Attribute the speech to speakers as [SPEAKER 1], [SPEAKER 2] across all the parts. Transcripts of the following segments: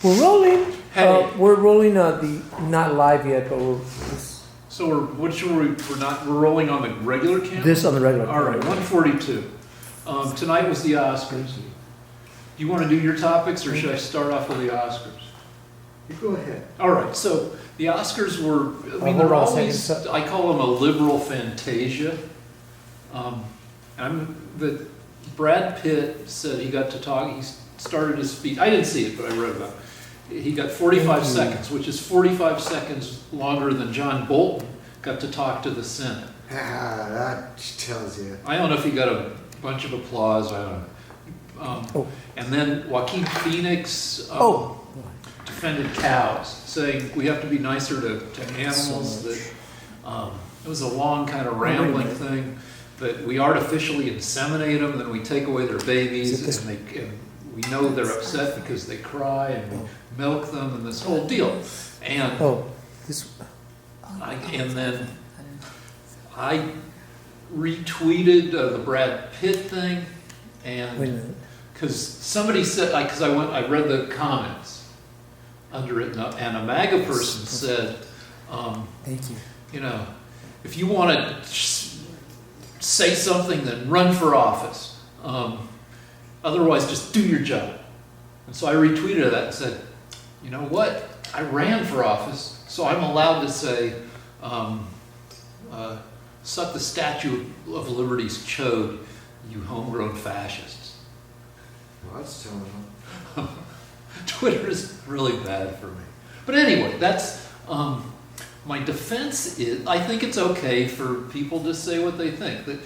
[SPEAKER 1] We're rolling.
[SPEAKER 2] Hey.
[SPEAKER 1] We're rolling not live yet, but
[SPEAKER 2] So we're rolling on the regular camera?
[SPEAKER 1] this on the regular.
[SPEAKER 2] All right, 142. Tonight was the Oscars. Do you want to do your topics, or should I start off with the Oscars?
[SPEAKER 3] You go ahead.
[SPEAKER 2] All right, so the Oscars were, I mean,
[SPEAKER 1] hold
[SPEAKER 2] they're
[SPEAKER 1] on a
[SPEAKER 2] always,
[SPEAKER 1] second.
[SPEAKER 2] I call them a liberal fantasia. That Brad Pitt said he got to talk, he started his speech, I didn't see it, but I read about it. He got 45 seconds, which is 45 seconds longer than John Bolton got to talk to the Senate.
[SPEAKER 3] That tells you.
[SPEAKER 2] I don't know if he got a bunch of applause, I don't know. And then Joaquin Phoenix defended cows, saying we have to be nicer to animals. That it was a long kind of rambling thing, that we artificially inseminate them, then we take away their babies, and we know they're upset because they cry, and we milk them, and this whole deal. And then I retweeted the Brad Pitt thing, and because somebody said, because I read the comments under it, and a MAGA person said,
[SPEAKER 1] Thank you.
[SPEAKER 2] you know, if you want to say something, then run for office. Otherwise, just do your job. And so I retweeted that and said, you know what? I ran for office, so I'm allowed to say, suck the Statue of Liberty's chode, you homegrown fascists.
[SPEAKER 3] Well, that's telling them.
[SPEAKER 2] Twitter is really bad for me. But anyway, that's my defense is, I think it's okay for people to say what they think. That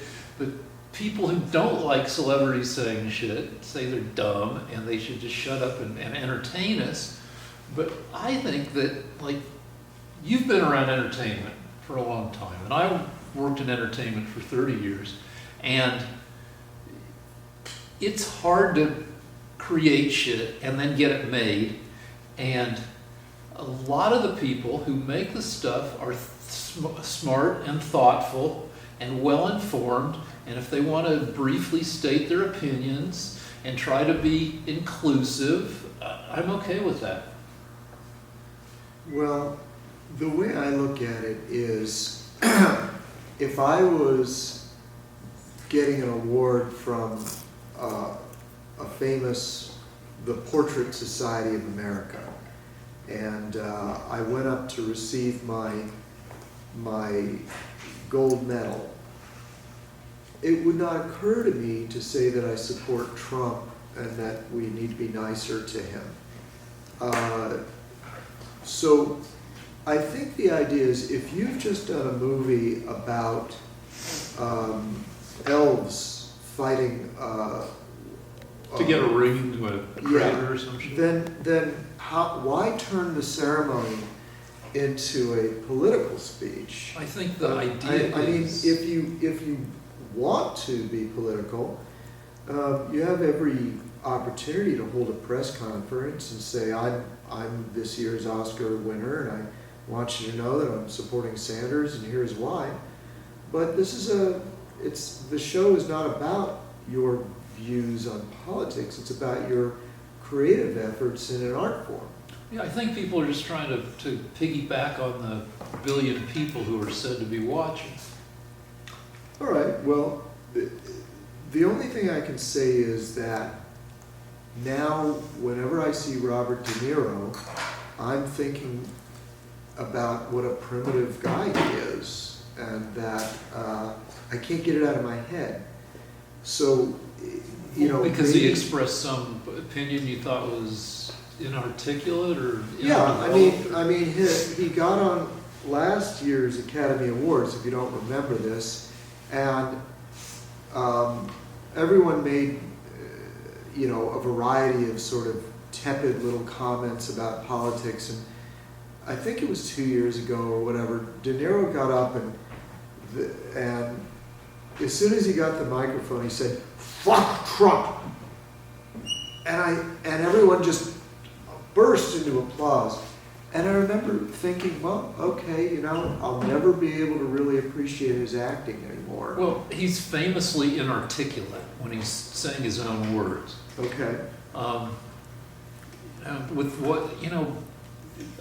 [SPEAKER 2] people who don't like celebrities saying shit say they're dumb and they should just shut up and entertain us. But I think that, like, you've been around entertainment for a long time, and I worked in entertainment for 30 years, and it's hard to create shit and then get it made, and a lot of the people who make the stuff are smart and thoughtful and well-informed, and if they want to briefly state their opinions and try to be inclusive, I'm okay with that.
[SPEAKER 3] Well, the way I look at it is, if I was getting an award from a famous, the Portrait Society of America, and I went up to receive my gold medal, it would not occur to me to say that I support Trump and that we need to be nicer to him. So I think the idea is, if you've just done a movie about elves fighting
[SPEAKER 2] To get a ring to a crater or something?
[SPEAKER 3] Then why turn the ceremony into a political speech?
[SPEAKER 2] I think the idea is...
[SPEAKER 3] I mean, if you want to be political, you have every opportunity to hold a press conference and say, I'm this year's Oscar winner, and I want you to know that I'm supporting Sanders, and here's why. But this is the show is not about your views on politics. It's about your creative efforts in an art form.
[SPEAKER 2] Yeah, I think people are just trying to piggyback on the billion people who are said to be watching.
[SPEAKER 3] All right, well, the only thing I can say is that now, whenever I see Robert De Niro, I'm thinking about what a primitive guy he is, and that I can't get it out of my head. So, you know,
[SPEAKER 2] because he expressed some opinion you thought was inarticulate, or
[SPEAKER 3] I mean, he got on last year's Academy Awards, if you don't remember this, and everyone made a variety of sort of tepid little comments about politics, and I think it was 2 years ago or whatever, De Niro got up and as soon as he got the microphone, he said, "Fuck Trump," and everyone just burst into applause. And I remember thinking, well, okay, I'll never be able to really appreciate his acting anymore.
[SPEAKER 2] Well, he's famously inarticulate when he's saying his own words.
[SPEAKER 3] Okay.
[SPEAKER 2] with what,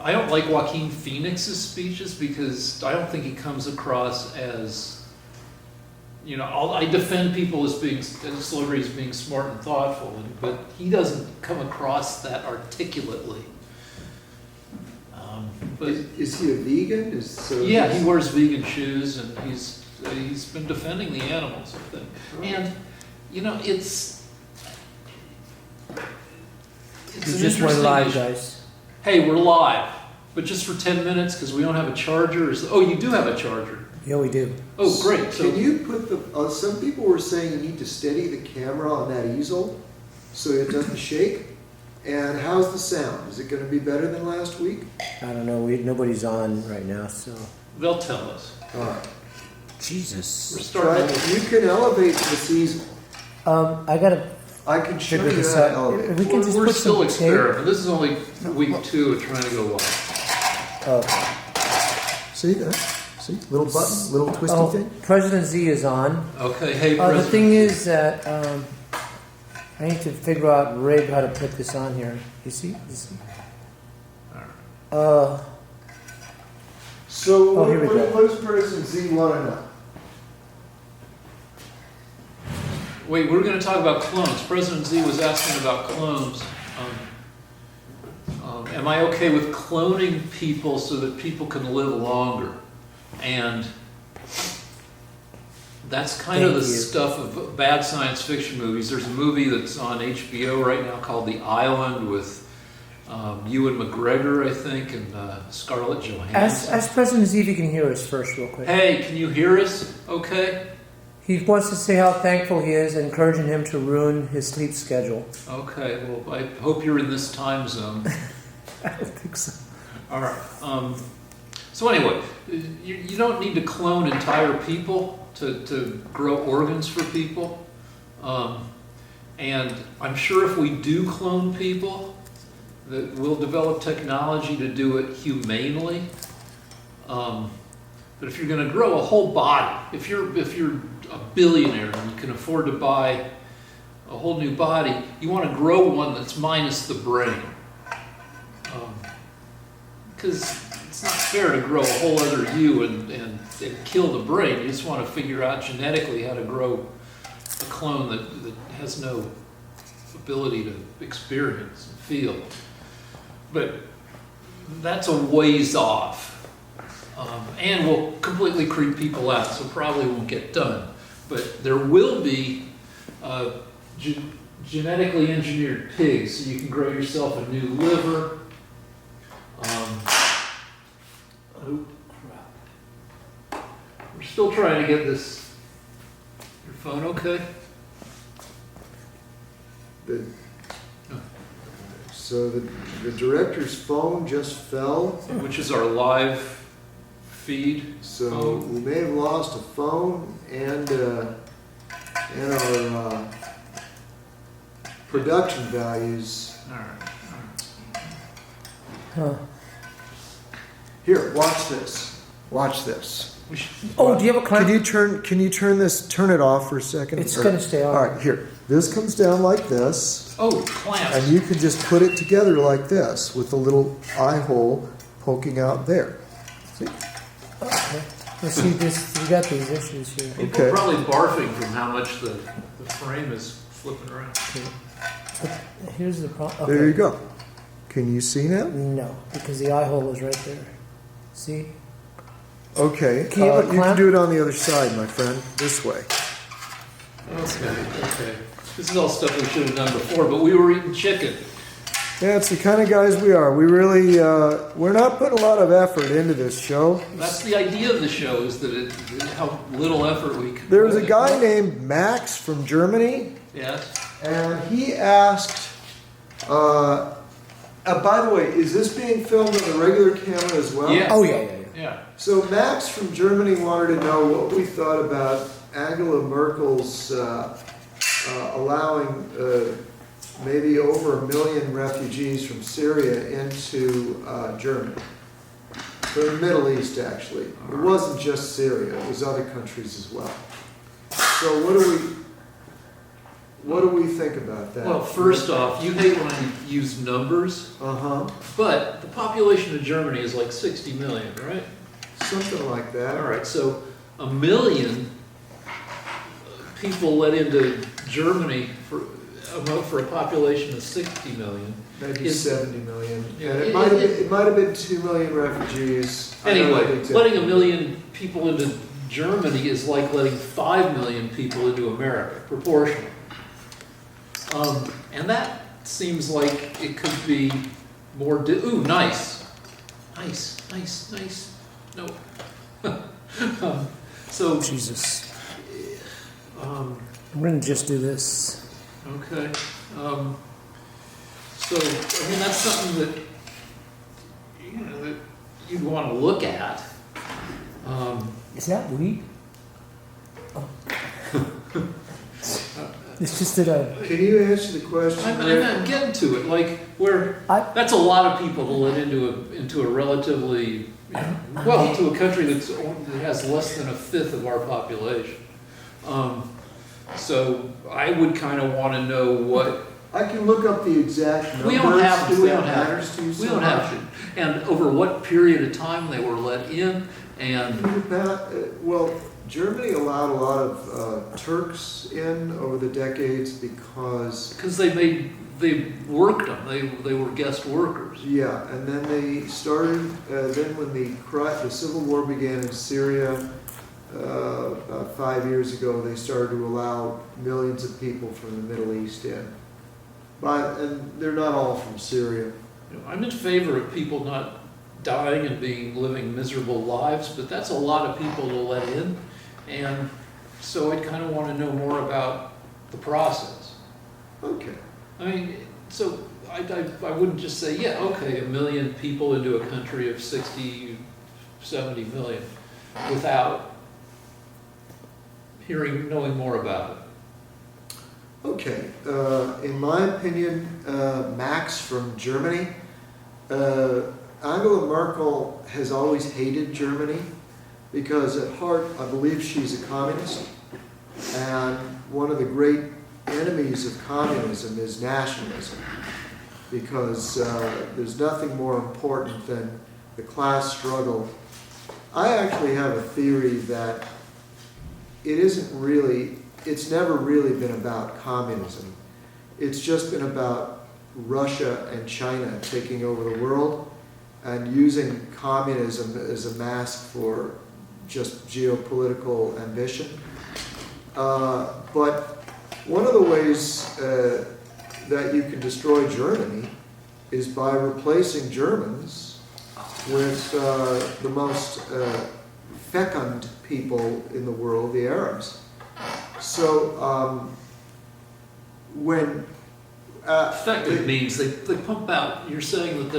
[SPEAKER 2] I don't like Joaquin Phoenix's speeches because I don't think he comes across as, I defend people as celebrities being smart and thoughtful, but he doesn't come across that articulately. But
[SPEAKER 3] Is he a vegan?
[SPEAKER 2] yeah, he wears vegan shoes, and he's been defending the animals, I think. And it's
[SPEAKER 1] You
[SPEAKER 2] an
[SPEAKER 1] just went
[SPEAKER 2] interesting
[SPEAKER 1] live,
[SPEAKER 2] issue.
[SPEAKER 1] guys.
[SPEAKER 2] Hey, we're live, but just for 10 minutes because we don't have a charger. Oh, you do have a charger.
[SPEAKER 1] Yeah, we do.
[SPEAKER 2] Oh, great. So
[SPEAKER 3] Can you put some people were saying you need to steady the camera on that easel so it doesn't shake. And how's the sound? Is it going to be better than last week?
[SPEAKER 1] I don't know. Nobody's on right now, so.
[SPEAKER 2] they'll tell us.
[SPEAKER 3] All right.
[SPEAKER 2] We're
[SPEAKER 1] Jesus.
[SPEAKER 2] starting.
[SPEAKER 3] You can elevate this easel.
[SPEAKER 1] I gotta
[SPEAKER 3] I can show
[SPEAKER 1] figure
[SPEAKER 3] you
[SPEAKER 1] this
[SPEAKER 3] how to
[SPEAKER 1] out.
[SPEAKER 3] elevate.
[SPEAKER 1] We can just
[SPEAKER 2] We're
[SPEAKER 1] put
[SPEAKER 2] still
[SPEAKER 1] some tape.
[SPEAKER 2] experimenting. This is only week 2 of trying to go live.
[SPEAKER 1] Oh.
[SPEAKER 3] See that? See? Little button, little twisty
[SPEAKER 1] Oh,
[SPEAKER 3] thing.
[SPEAKER 1] President Z is on.
[SPEAKER 2] Okay. Hey,
[SPEAKER 1] The
[SPEAKER 2] President.
[SPEAKER 1] thing is that I need to figure out, Rig, how to put this on here. You see?
[SPEAKER 2] All right.
[SPEAKER 3] So
[SPEAKER 1] Oh, here we go.
[SPEAKER 3] what does President Z want to know?
[SPEAKER 2] Wait, we're going to talk about clones. President Z was asking about clones. Am I okay with cloning people so that people can live longer? And that's kind of the
[SPEAKER 1] Thank you.
[SPEAKER 2] stuff of bad science fiction movies. There's a movie that's on HBO right now called The Island with Ewan McGregor, I think, and Scarlett Johansson.
[SPEAKER 1] Ask President Z if he can hear us first, real quick.
[SPEAKER 2] Hey, can you hear us? Okay.
[SPEAKER 1] He wants to say how thankful he is, encouraging him to ruin his sleep schedule.
[SPEAKER 2] Okay. Well, I hope you're in this time zone.
[SPEAKER 1] I don't think so.
[SPEAKER 2] All right. So anyway, you don't need to clone entire people to grow organs for people. And I'm sure if we do clone people, that we'll develop technology to do it humanely. But if you're going to grow a whole body, if you're a billionaire and you can afford to buy a whole new body, you want to grow one that's minus the brain. Because it's not fair to grow a whole other you and kill the brain. You just want to figure out genetically how to grow a clone that has no ability to experience and feel. But that's a ways off. And will completely creep people out, so probably won't get done. But there will be genetically engineered pigs, so you can grow yourself a new liver. Oh, crap. We're still trying to get this. Your phone okay?
[SPEAKER 3] So the director's phone just fell.
[SPEAKER 2] Which is our live feed.
[SPEAKER 3] So we may have lost a phone and our production values.
[SPEAKER 2] All right.
[SPEAKER 1] Huh.
[SPEAKER 3] Here, watch this. Watch this.
[SPEAKER 2] We should,
[SPEAKER 1] Oh, do you have a clamp?
[SPEAKER 3] Can you turn it off for a second?
[SPEAKER 1] It's going to stay on.
[SPEAKER 3] All right, here. This comes down like this,
[SPEAKER 2] oh, clamps.
[SPEAKER 3] and you can just put it together like this with a little eye hole poking out there. See?
[SPEAKER 1] Okay. Let's see this. You got these issues here.
[SPEAKER 2] People
[SPEAKER 3] Okay.
[SPEAKER 2] are probably barfing from how much the frame is flipping around.
[SPEAKER 1] But here's the problem.
[SPEAKER 3] There you go. Can you see now?
[SPEAKER 1] No, because the eye hole is right there. See?
[SPEAKER 3] Okay.
[SPEAKER 1] Can you have a
[SPEAKER 3] you can
[SPEAKER 1] clamp?
[SPEAKER 3] do it on the other side, my friend. This way.
[SPEAKER 2] Okay. This is all stuff we should have done before, but we were eating chicken.
[SPEAKER 3] Yeah, it's the kind of guys we are. We really, we're not putting a lot of effort into this show.
[SPEAKER 2] That's the idea of the show, is that how little effort we can
[SPEAKER 3] There was
[SPEAKER 2] put
[SPEAKER 3] a
[SPEAKER 2] in.
[SPEAKER 3] guy named Max from Germany,
[SPEAKER 2] Yes.
[SPEAKER 3] and he asked, by the way, is this being filmed on the regular camera as well?
[SPEAKER 2] Yeah.
[SPEAKER 1] Oh, yeah.
[SPEAKER 2] Yeah.
[SPEAKER 3] So Max from Germany wanted to know what we thought about Angela Merkel's allowing maybe over 1 million refugees from Syria into Germany. From the Middle East, actually. It wasn't just Syria, it was other countries as well. So What do we think about that?
[SPEAKER 2] Well, first off, you hate when I use numbers,
[SPEAKER 3] Uh-huh,
[SPEAKER 2] but the population of Germany is like 60 million, right?
[SPEAKER 3] something like that.
[SPEAKER 2] All right, so 1 million people let into Germany for a population of 60 million.
[SPEAKER 3] Maybe
[SPEAKER 2] Is-
[SPEAKER 3] 70 million.
[SPEAKER 2] Yeah,
[SPEAKER 3] And
[SPEAKER 2] it-
[SPEAKER 3] it might have been 2 million refugees. I don't know the
[SPEAKER 2] Anyway,
[SPEAKER 3] exact
[SPEAKER 2] letting 1
[SPEAKER 3] number.
[SPEAKER 2] million people into Germany is like letting 5 million people into America, proportional. And that seems like it could be more, ooh, nice. Nice, nice, nice. No. So,
[SPEAKER 1] Jesus.
[SPEAKER 2] um,
[SPEAKER 1] I'm gonna just do this.
[SPEAKER 2] okay. So, I mean, that's something that, that you'd want to look at.
[SPEAKER 1] Is that wheat? Oh. It's just that
[SPEAKER 3] Can you answer the question? Rick?
[SPEAKER 2] I'm getting to it, like, where,
[SPEAKER 1] I-
[SPEAKER 2] that's a lot of people to let into a relatively, well, to a country that has less than 1/5 of our population. So I would kind of want to know what,
[SPEAKER 3] I can look up the exact numbers.
[SPEAKER 2] we don't have to,
[SPEAKER 3] if
[SPEAKER 2] we
[SPEAKER 3] that
[SPEAKER 2] don't have
[SPEAKER 3] matters to you
[SPEAKER 2] to,
[SPEAKER 3] so
[SPEAKER 2] we don't
[SPEAKER 3] much.
[SPEAKER 2] have to. And over what period of time they were let in, and,
[SPEAKER 3] Well, Germany allowed a lot of Turks in over the decades because,
[SPEAKER 2] because they worked them, they were guest workers.
[SPEAKER 3] yeah, and then they started, then when the Civil War began in Syria, about 5 years ago, they started to allow millions of people from the Middle East in. And they're not all from Syria.
[SPEAKER 2] I'm in favor of people not dying and living miserable lives, but that's a lot of people to let in. And so I'd kind of want to know more about the process.
[SPEAKER 3] Okay.
[SPEAKER 2] I mean, so I wouldn't just say, yeah, okay, 1 million people into a country of 60, 70 million without knowing more about it.
[SPEAKER 3] Okay, in my opinion, Max from Germany, Angela Merkel has always hated Germany because at heart I believe she's a communist, and one of the great enemies of communism is nationalism, because there's nothing more important than the class struggle. I actually have a theory that it's never really been about communism. It's just been about Russia and China taking over the world and using communism as a mask for just geopolitical ambition. But one of the ways that you can destroy Germany is by replacing Germans with the most fecund people in the world, the Arabs. So when
[SPEAKER 2] Effective means they pump out, you're saying that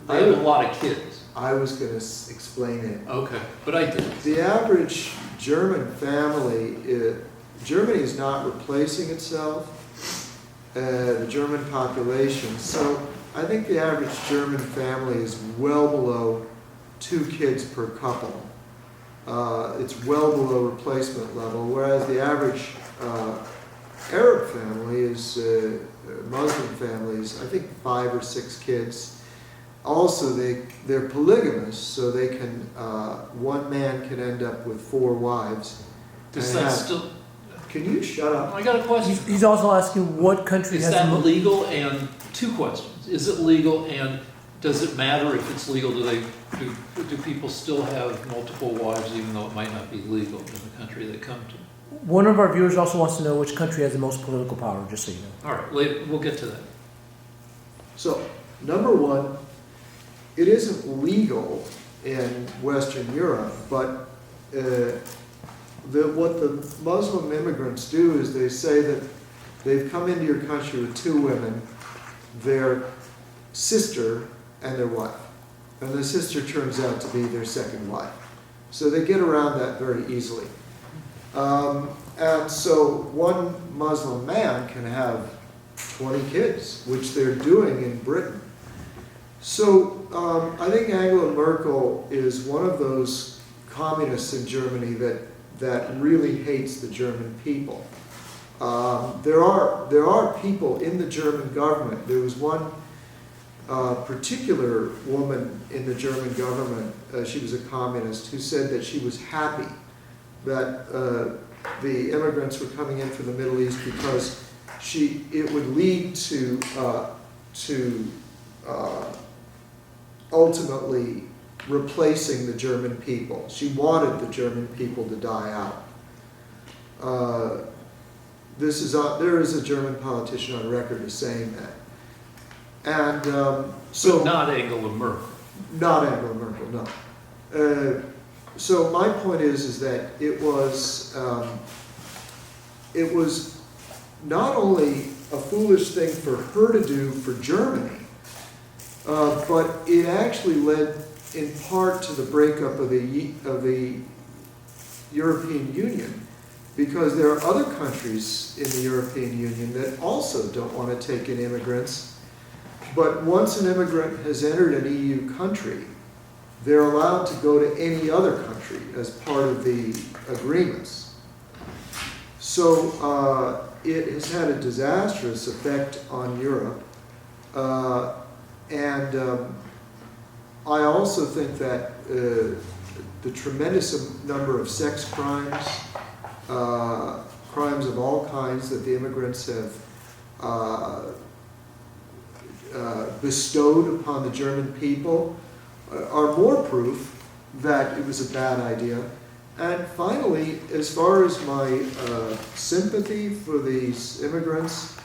[SPEAKER 2] they have a lot of kids.
[SPEAKER 3] I was going to explain it.
[SPEAKER 2] Okay, but I did.
[SPEAKER 3] The average German family, Germany is not replacing itself, the German population. So I think the average German family is well below 2 kids per couple. It's well below replacement level, whereas the average Arab family is, Muslim families, I think 5 or 6 kids. Also, they're polygamous, so they can, one man can end up with 4 wives.
[SPEAKER 2] Does
[SPEAKER 3] And
[SPEAKER 2] that
[SPEAKER 3] have-
[SPEAKER 2] still,
[SPEAKER 3] Can you shut up?
[SPEAKER 2] I got a question.
[SPEAKER 1] he's also asking what country
[SPEAKER 2] Is
[SPEAKER 1] has the
[SPEAKER 2] that
[SPEAKER 1] most.
[SPEAKER 2] legal? And 2 questions. Is it legal, and does it matter if it's legal? Do people still have multiple wives even though it might not be legal in the country they come to?
[SPEAKER 1] One of our viewers also wants to know which country has the most political power, just so you know.
[SPEAKER 2] All right, we'll get to that.
[SPEAKER 3] So, number one, it isn't legal in Western Europe, but what the Muslim immigrants do is they say that they've come into your country with 2 women, their sister and their wife. And the sister turns out to be their second wife. So they get around that very easily. And so one Muslim man can have 20 kids, which they're doing in Britain. So I think Angela Merkel is one of those communists in Germany that really hates the German people. There are people in the German government. There was one particular woman in the German government, she was a communist, who said that she was happy that the immigrants were coming in from the Middle East because it would lead to ultimately replacing the German people. She wanted the German people to die out. There is a German politician on record as saying that. And so
[SPEAKER 2] But not Angela Merkel.
[SPEAKER 3] not Angela Merkel, no. So my point is that it was not only a foolish thing for her to do for Germany, but it actually led in part to the breakup of the European Union, because there are other countries in the European Union that also don't want to take in immigrants. But once an immigrant has entered an EU country, they're allowed to go to any other country as part of the agreements. So it has had a disastrous effect on Europe. And I also think that the tremendous number of sex crimes, crimes of all kinds that the immigrants have bestowed upon the German people are more proof that it was a bad idea. And finally, as far as my sympathy for these immigrants,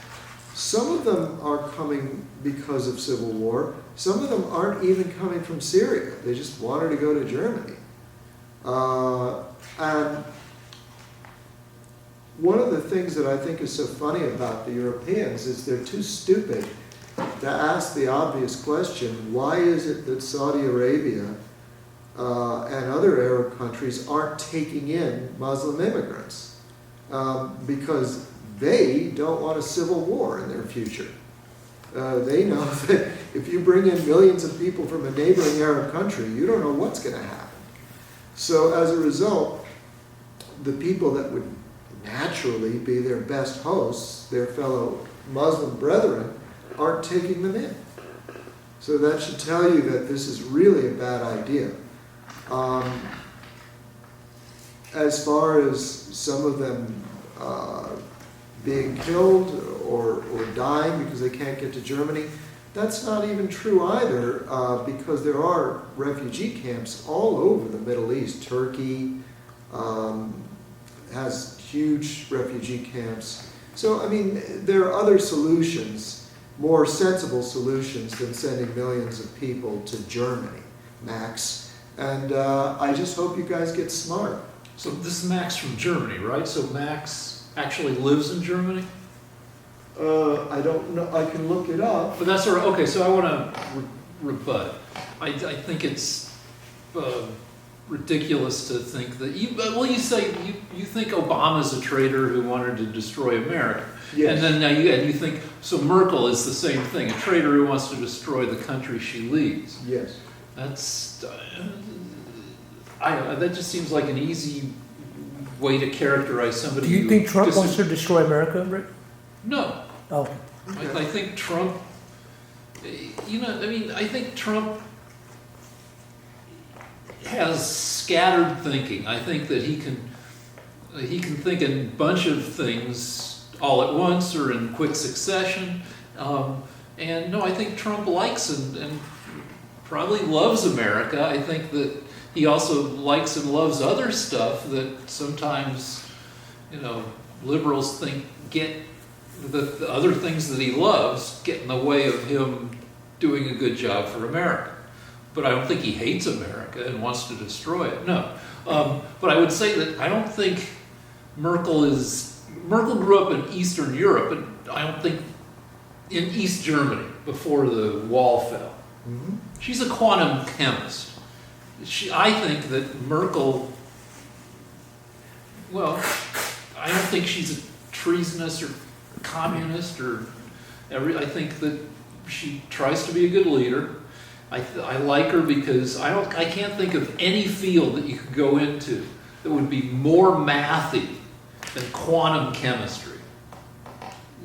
[SPEAKER 3] some of them are coming because of civil war. Some of them aren't even coming from Syria. They just wanted to go to Germany. And one of the things that I think is so funny about the Europeans is they're too stupid to ask the obvious question: why is it that Saudi Arabia and other Arab countries aren't taking in Muslim immigrants? Because they don't want a civil war in their future. They know that if you bring in millions of people from a neighboring Arab country, you don't know what's going to happen. So as a result, the people that would naturally be their best hosts, their fellow Muslim brethren, aren't taking them in. So that should tell you that this is really a bad idea. As far as some of them being killed or dying because they can't get to Germany, that's not even true either, because there are refugee camps all over the Middle East. Turkey has huge refugee camps. So, I mean, there are other solutions, more sensible solutions than sending millions of people to Germany, Max. And I just hope you guys get smart.
[SPEAKER 2] So this is Max from Germany, right? So Max actually lives in Germany?
[SPEAKER 3] I don't know. I can look it up.
[SPEAKER 2] But that's sort of, okay, so I want to rebut. I think it's ridiculous to think that you say you think Obama's a traitor who wanted to destroy America.
[SPEAKER 3] Yes.
[SPEAKER 2] And then now you think, so Merkel is the same thing, a traitor who wants to destroy the country she leads.
[SPEAKER 3] Yes.
[SPEAKER 2] That's, that just seems like an easy way to characterize somebody.
[SPEAKER 1] Do you
[SPEAKER 2] who
[SPEAKER 1] think Trump wants to destroy America, Rick?
[SPEAKER 2] No.
[SPEAKER 1] Oh.
[SPEAKER 2] I think Trump, I think Trump has scattered thinking. I think that he can think a bunch of things all at once or in quick succession. And no, I think Trump likes and probably loves America. I think that he also likes and loves other stuff that sometimes, liberals think the other things that he loves get in the way of him doing a good job for America. But I don't think he hates America and wants to destroy it, no. But I would say that I don't think Merkel grew up in Eastern Europe, and I don't think in East Germany before the wall fell.
[SPEAKER 3] Mm-hmm.
[SPEAKER 2] She's a quantum chemist. I think that Merkel, I don't think she's a treasonous or communist I think that she tries to be a good leader. I like her because I can't think of any field that you could go into that would be more mathy than quantum chemistry.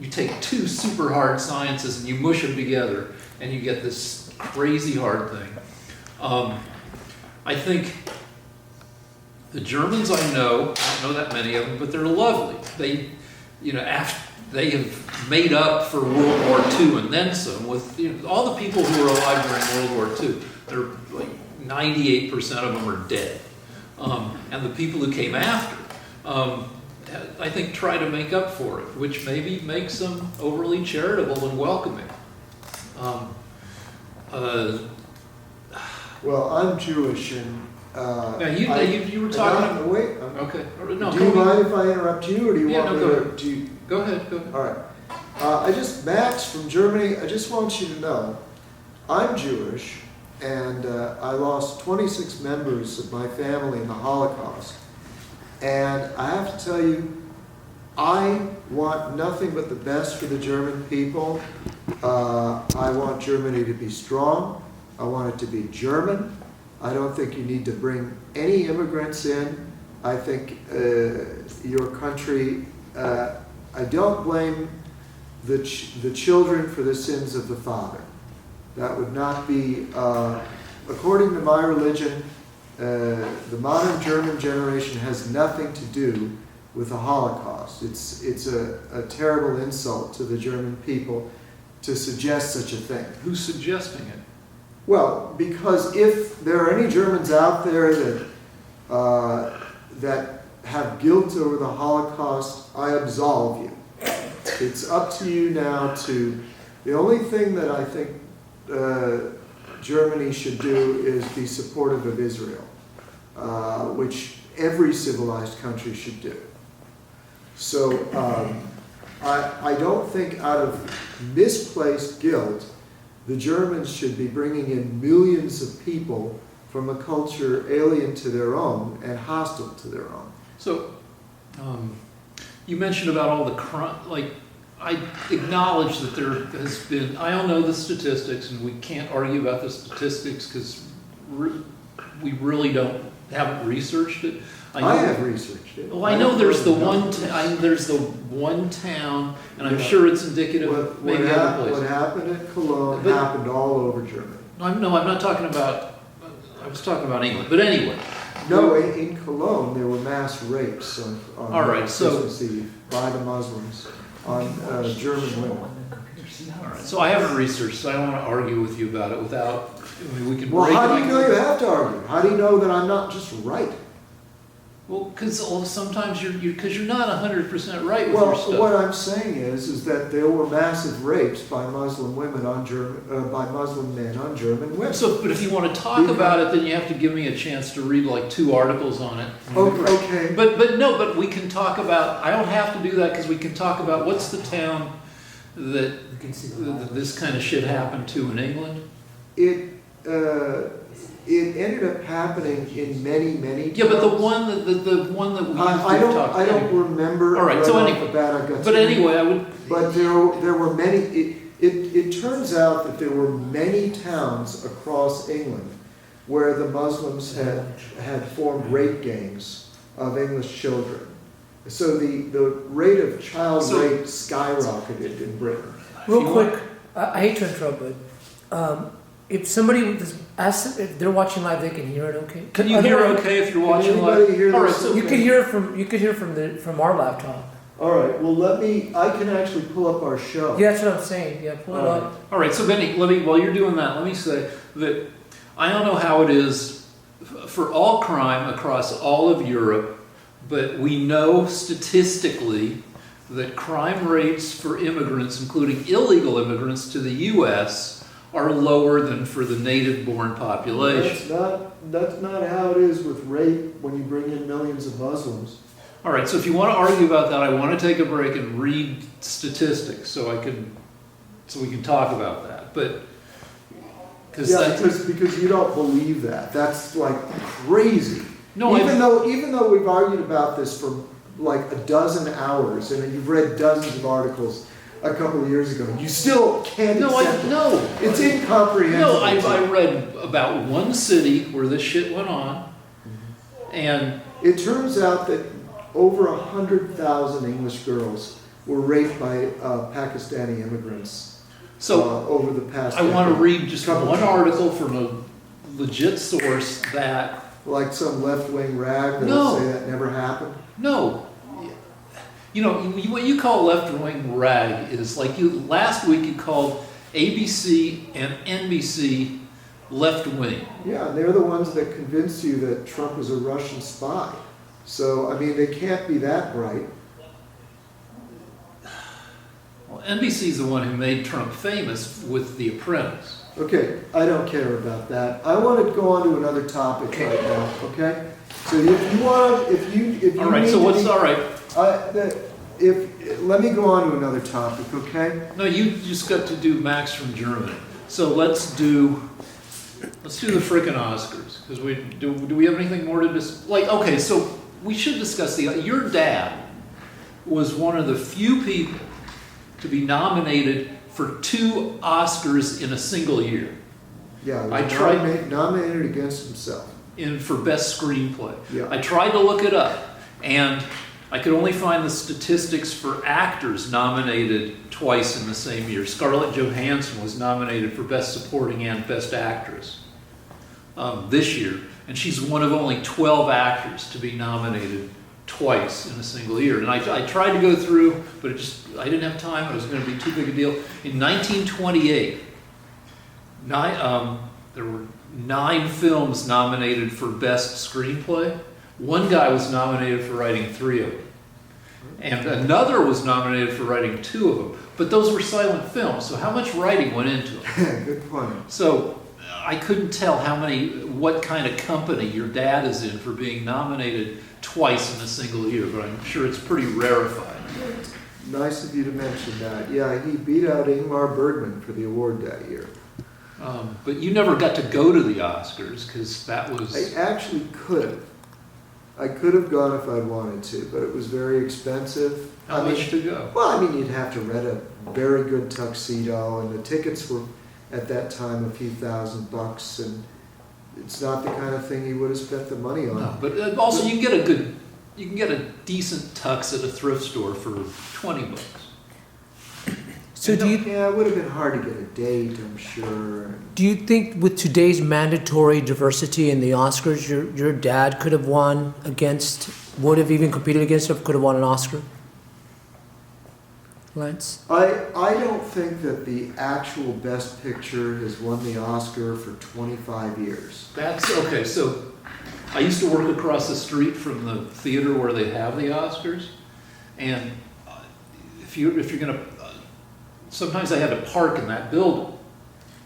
[SPEAKER 2] you take two super hard sciences and you mush them together, and you get this crazy hard thing. I think the Germans I don't know that many of them, but they're lovely. They, they have made up for World War II and then some with all the people who were alive during World War II. They're like 98% of them are dead, and the people who came after, I think, try to make up for it, which maybe makes them overly charitable and welcoming.
[SPEAKER 3] Well, I'm Jewish, and
[SPEAKER 2] Now you were talking.
[SPEAKER 3] Wait.
[SPEAKER 2] Okay. No.
[SPEAKER 3] Do you mind if I interrupt you, or do you
[SPEAKER 2] Yeah,
[SPEAKER 3] want
[SPEAKER 2] no,
[SPEAKER 3] me
[SPEAKER 2] go
[SPEAKER 3] to? Do you,
[SPEAKER 2] Go ahead. Go ahead.
[SPEAKER 3] all right. Max from Germany. I just want you to know, I'm Jewish, and I lost 26 members of my family in the Holocaust. And I have to tell you, I want nothing but the best for the German people. I want Germany to be strong. I want it to be German. I don't think you need to bring any immigrants in. I think your country, I don't blame the children for the sins of the father. That would not be, according to my religion, the modern German generation has nothing to do with the Holocaust. It's a terrible insult to the German people to suggest such a thing.
[SPEAKER 2] Who's suggesting it?
[SPEAKER 3] Well, because if there are any Germans out there that have guilt over the Holocaust, I absolve you. It's up to you now to. The only thing that I think Germany should do is be supportive of Israel, which every civilized country should do. So I don't think out of misplaced guilt, the Germans should be bringing in millions of people from a culture alien to their own and hostile to their own.
[SPEAKER 2] So, you mentioned about all the crime. Like, I acknowledge that there has been. I don't know the statistics, and we can't argue about the statistics because we really haven't researched it.
[SPEAKER 3] I have researched it.
[SPEAKER 2] Well, I know there's the one. There's the one town, and I'm sure it's indicative of maybe other places.
[SPEAKER 3] What happened at Cologne happened all over Germany.
[SPEAKER 2] I'm not talking about. I was talking about England, but anyway.
[SPEAKER 3] No, in Cologne there were mass rapes on
[SPEAKER 2] All right,
[SPEAKER 3] Christmas Eve by the Muslims on German women.
[SPEAKER 2] All right, so I haven't researched, so I don't want to argue with you about it without. I mean, we can.
[SPEAKER 3] Well,
[SPEAKER 2] break
[SPEAKER 3] how do
[SPEAKER 2] it.
[SPEAKER 3] you know you have to argue? How do you know that I'm not just right?
[SPEAKER 2] Well, because sometimes you're not 100% right with
[SPEAKER 3] Well,
[SPEAKER 2] your stuff.
[SPEAKER 3] what I'm saying is that there were massive rapes by Muslim women by Muslim men on German women.
[SPEAKER 2] So, but if you want to talk about it, then you have to give me a chance to read like 2 articles on it.
[SPEAKER 3] Okay.
[SPEAKER 2] But we can talk about. I don't have to do that because we can talk about what's the town that this kind of shit happened to in England.
[SPEAKER 3] It ended up happening in many towns.
[SPEAKER 2] Yeah, but the one that we
[SPEAKER 3] I don't remember.
[SPEAKER 2] All right. So anyway, anyway, I would.
[SPEAKER 3] But there were many. It turns out that there were many towns across England where the Muslims had formed rape gangs of English children. So the rate of child rape skyrocketed in Britain.
[SPEAKER 1] Real quick, I hate to interrupt, but if somebody if they're watching live, they can hear it. Okay.
[SPEAKER 2] Can you hear okay if you're watching live?
[SPEAKER 3] All right,
[SPEAKER 1] so you can hear from our laptop.
[SPEAKER 3] All right. Well, I can actually pull up our show.
[SPEAKER 1] Yeah, that's what I'm saying. Yeah, pull it up.
[SPEAKER 2] All right. So Benny, while you're doing that, let me say that I don't know how it is for all crime across all of Europe, but we know statistically that crime rates for immigrants, including illegal immigrants to the U.S., are lower than for the native-born population.
[SPEAKER 3] That's not how it is with rape when you bring in millions of Muslims.
[SPEAKER 2] All right, so if you want to argue about that, I want to take a break and read statistics so we can talk about that. But
[SPEAKER 3] because you don't believe that. That's like crazy.
[SPEAKER 2] No,
[SPEAKER 3] even though we've argued about this for like a dozen hours and you've read dozens of articles a couple of years ago, you still can't accept it.
[SPEAKER 2] No.
[SPEAKER 3] It's incomprehensible.
[SPEAKER 2] No, I read about one city where this shit went on, and
[SPEAKER 3] it turns out that over 100,000 English girls were raped by Pakistani immigrants
[SPEAKER 2] So
[SPEAKER 3] over the past
[SPEAKER 2] I want to
[SPEAKER 3] decade.
[SPEAKER 2] read just
[SPEAKER 3] Couple
[SPEAKER 2] one
[SPEAKER 3] times.
[SPEAKER 2] article from a legit source that,
[SPEAKER 3] Like some left-wing rag that
[SPEAKER 2] No.
[SPEAKER 3] will say that never happened?
[SPEAKER 2] no, you know, what you call left-wing rag is like last week you called ABC and NBC left-wing.
[SPEAKER 3] Yeah, and they're the ones that convinced you that Trump was a Russian spy. So, I mean, they can't be that bright.
[SPEAKER 2] Well, NBC is the one who made Trump famous with The Apprentice.
[SPEAKER 3] Okay, I don't care about that. I want to go on to another topic right now, okay? So if you want, if you
[SPEAKER 2] All right,
[SPEAKER 3] need
[SPEAKER 2] so
[SPEAKER 3] to
[SPEAKER 2] what's
[SPEAKER 3] be-
[SPEAKER 2] all right?
[SPEAKER 3] let me go on to another topic, okay?
[SPEAKER 2] No, you just got to do Max from Germany. So let's do the frickin' Oscars because do we have anything more to like? Okay, so we should discuss your dad was one of the few people to be nominated for 2 Oscars in a single year.
[SPEAKER 3] Yeah,
[SPEAKER 2] I tried-
[SPEAKER 3] nominated against himself.
[SPEAKER 2] For best screenplay.
[SPEAKER 3] Yeah.
[SPEAKER 2] I tried to look it up, and I could only find the statistics for actors nominated twice in the same year. Scarlett Johansson was nominated for Best Supporting and Best Actress this year, and she's one of only 12 actors to be nominated twice in a single year. And I tried to go through, but I didn't have time. It was going to be too big a deal. In 1928, there were 9 films nominated for Best Screenplay. One guy was nominated for writing 3 of them. And another was nominated for writing 2 of them. But those were silent films, so how much writing went into them?
[SPEAKER 3] Good point.
[SPEAKER 2] So I couldn't tell what kind of company your dad is in for being nominated twice in a single year, but I'm sure it's pretty rarefied.
[SPEAKER 3] Nice of you to mention that. Yeah, he beat out Ingmar Bergman for the award that year.
[SPEAKER 2] But you never got to go to the Oscars because that was...
[SPEAKER 3] I actually could have. I could have gone if I'd wanted to, but it was very expensive.
[SPEAKER 2] How much to go?
[SPEAKER 3] Well, I mean, you'd have to rent a very good tuxedo, and the tickets were, at that time, a few $1,000, and it's not the kind of thing you would have spent the money on.
[SPEAKER 2] No, but also you can get a decent tux at a thrift store for $20.
[SPEAKER 1] So
[SPEAKER 3] Yeah, it would have been hard to get a date, I'm sure.
[SPEAKER 1] do you think with today's mandatory diversity in the Oscars, your dad could have would have even competed against, or could have won an Oscar? Lance?
[SPEAKER 3] I don't think that the actual Best Picture has won the Oscar for 25 years.
[SPEAKER 2] That's okay. So I used to work across the street from the theater where they have the Oscars, and if you're gonna, sometimes I had to park in that building,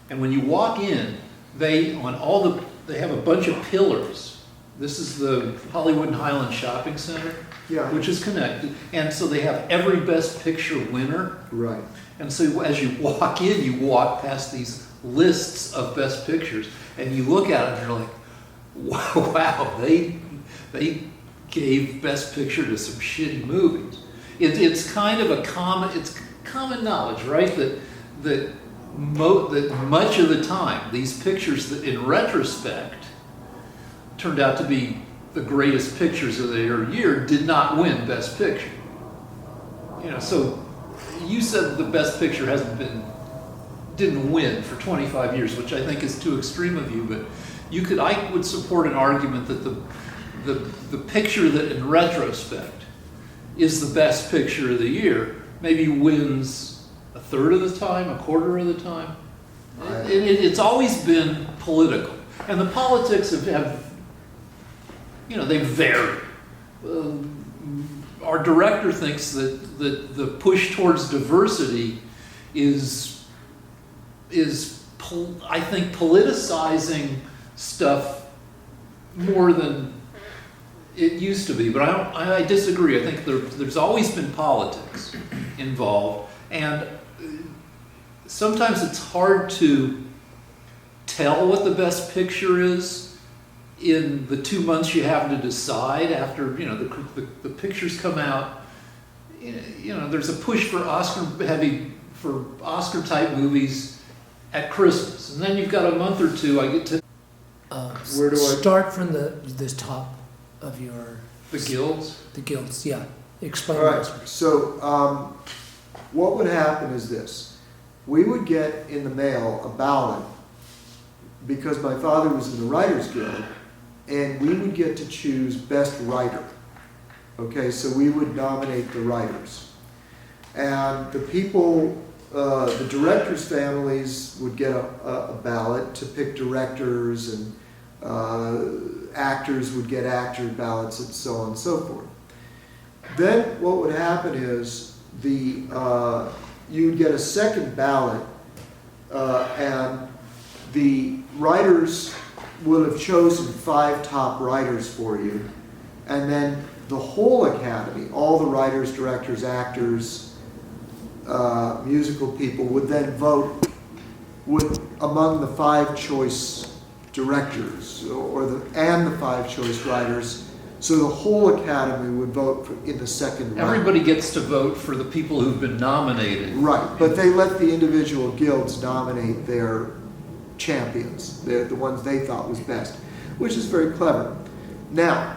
[SPEAKER 2] and when you walk in, they have a bunch of pillars. This is the Hollywood and Highland Shopping Center,
[SPEAKER 3] Yeah.
[SPEAKER 2] which is connected, and so they have every Best Picture winner.
[SPEAKER 3] Right.
[SPEAKER 2] And so as you walk in, you walk past these lists of Best Pictures, and you look at it and you're like, wow, they gave Best Picture to some shitty movies. It's kind of it's common knowledge, right? That much of the time, these pictures that in retrospect turned out to be the greatest pictures of their year did not win Best Picture. You know, so you said the Best Picture didn't win for 25 years, which I think is too extreme of you, but I would support an argument that the picture that in retrospect is the best picture of the year maybe wins a third of the time, a quarter of the time. It's always been political. And the politics have they vary. Our director thinks that the push towards diversity is I think politicizing stuff more than it used to be. But I disagree. I think there's always been politics involved, and sometimes it's hard to tell what the best picture is in the 2 months you have to decide after the pictures come out. There's a push for Oscar type movies at Christmas, and then you've got a month or two. I get to
[SPEAKER 3] Where do I
[SPEAKER 1] start from the top of your
[SPEAKER 2] the guilds.
[SPEAKER 1] the guilds? Yeah, Explain
[SPEAKER 3] All right,
[SPEAKER 1] this.
[SPEAKER 3] so what would happen is this. We would get in the mail a ballot because my father was in the Writers Guild, and we would get to choose best writer. Okay, so we would nominate the writers. And the people, the directors' families would get a ballot to pick directors, and actors would get actor ballots, and so on and so forth. Then what would happen is you would get a second ballot, and the writers would have chosen 5 top writers for you, and then the whole academy, all the writers, directors, actors, musical people would then vote among the 5 choice directors and the 5 choice writers. So the whole academy would vote in the second round.
[SPEAKER 2] Everybody gets to vote for the people who've been nominated.
[SPEAKER 3] Right, but they let the individual guilds nominate their champions, the ones they thought was best, which is very clever. Now,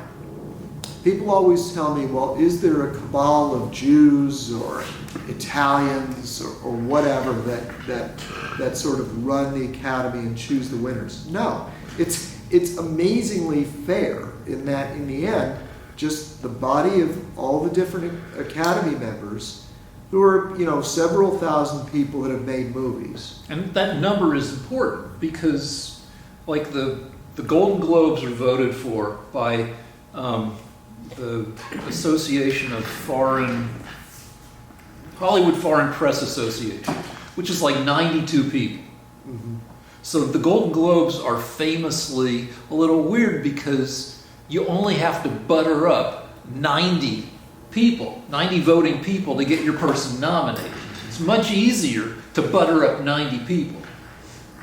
[SPEAKER 3] people always tell me, well, is there a cabal of Jews or Italians or whatever that sort of run the academy and choose the winners? No, it's amazingly fair in that, in the end, just the body of all the different academy members, who are, several thousand people that have made movies.
[SPEAKER 2] And that number is important because, like, the Golden Globes are voted for by the Association of Hollywood Foreign Press Association, which is like 92 people.
[SPEAKER 3] Mm-hmm.
[SPEAKER 2] So the Golden Globes are famously a little weird because you only have to butter up 90 people, 90 voting people to get your person nominated. It's much easier to butter up 90 people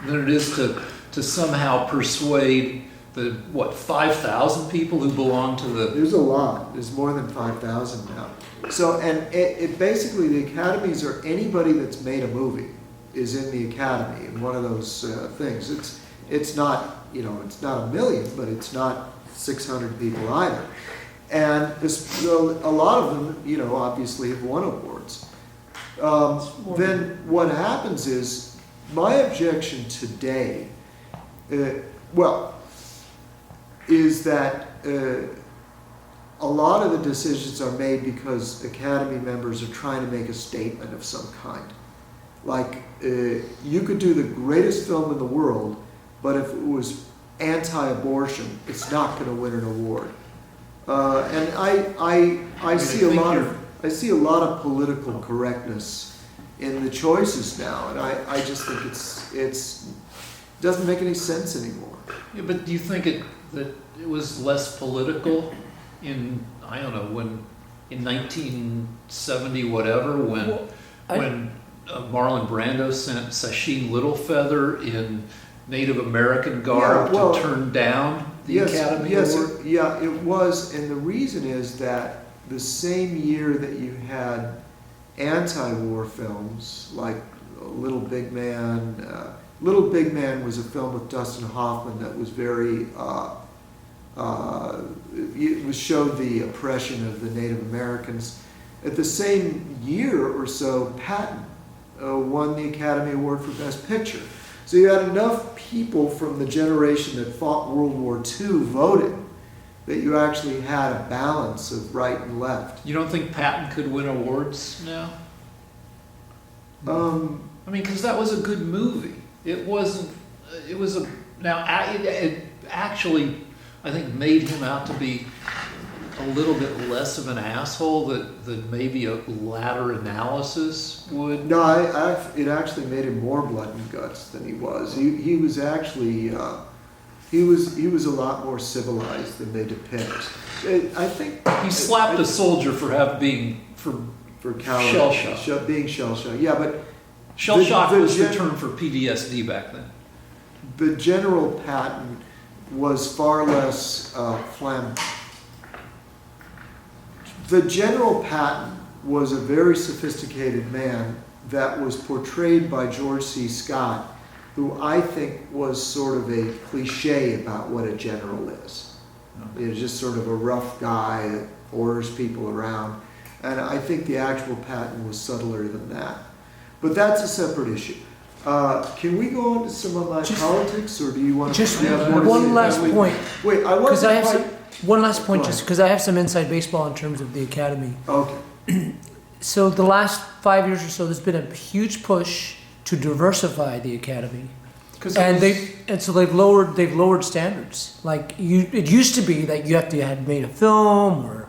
[SPEAKER 2] than it is to somehow persuade the, 5,000 people who belong to the...
[SPEAKER 3] There's a lot. There's more than 5,000 now. So, and it basically, the academies are anybody that's made a movie is in the academy, in one of those things. It's not, it's not a million, but it's not 600 people either. And a lot of them, obviously have won awards. Then what happens is, my objection today, is that a lot of the decisions are made because Academy members are trying to make a statement of some kind. Like, you could do the greatest film in the world, but if it was anti-abortion, it's not going to win an award. And I see a lot of political correctness in the choices now, and I just think it doesn't make any sense anymore.
[SPEAKER 2] Yeah, but do you think that it was less political in, I don't know, in 1970 whatever, when Marlon Brando sent Sacheen Littlefeather in Native American garb to turn down the Academy Award?
[SPEAKER 3] Yeah, it was, and the reason is that the same year that you had anti-war films like Little Big Man. Little Big Man was a film with Dustin Hoffman that was very, showed the oppression of the Native Americans. At the same year or so, Patton won the Academy Award for Best Picture. So you had enough people from the generation that fought World War II voting that you actually had a balance of right and left.
[SPEAKER 2] You don't think Patton could win awards now? I mean, because that was a good movie. It wasn't. It was a. Now it actually, I think, made him out to be a little bit less of an asshole that maybe a latter analysis would.
[SPEAKER 3] No, it actually made him more blood and guts than he was. He was actually he was a lot more civilized than they depict. I think
[SPEAKER 2] he slapped a soldier for shell shock.
[SPEAKER 3] Being shell shock. Yeah, but
[SPEAKER 2] shell shock was the term for PTSD back then.
[SPEAKER 3] The General Patton was far less flammable. The General Patton was a very sophisticated man that was portrayed by George C. Scott, who I think was sort of a cliche about what a general is. Okay. Just sort of a rough guy that orders people around. And I think the actual patent was subtler than that. But that's a separate issue. Can we go on to some of my politics, or do you want to?
[SPEAKER 1] Just
[SPEAKER 3] have more to
[SPEAKER 1] one
[SPEAKER 3] say?
[SPEAKER 1] last point.
[SPEAKER 3] Wait, I
[SPEAKER 1] Because
[SPEAKER 3] wasn't
[SPEAKER 1] I have
[SPEAKER 3] quite.
[SPEAKER 1] one last point,
[SPEAKER 3] Go
[SPEAKER 1] just
[SPEAKER 3] ahead.
[SPEAKER 1] because I have some inside baseball in terms of the academy.
[SPEAKER 3] Okay.
[SPEAKER 1] So the last 5 years or so, there's been a huge push to diversify the academy, and so they've lowered standards. Like it used to be that you have to have made a film,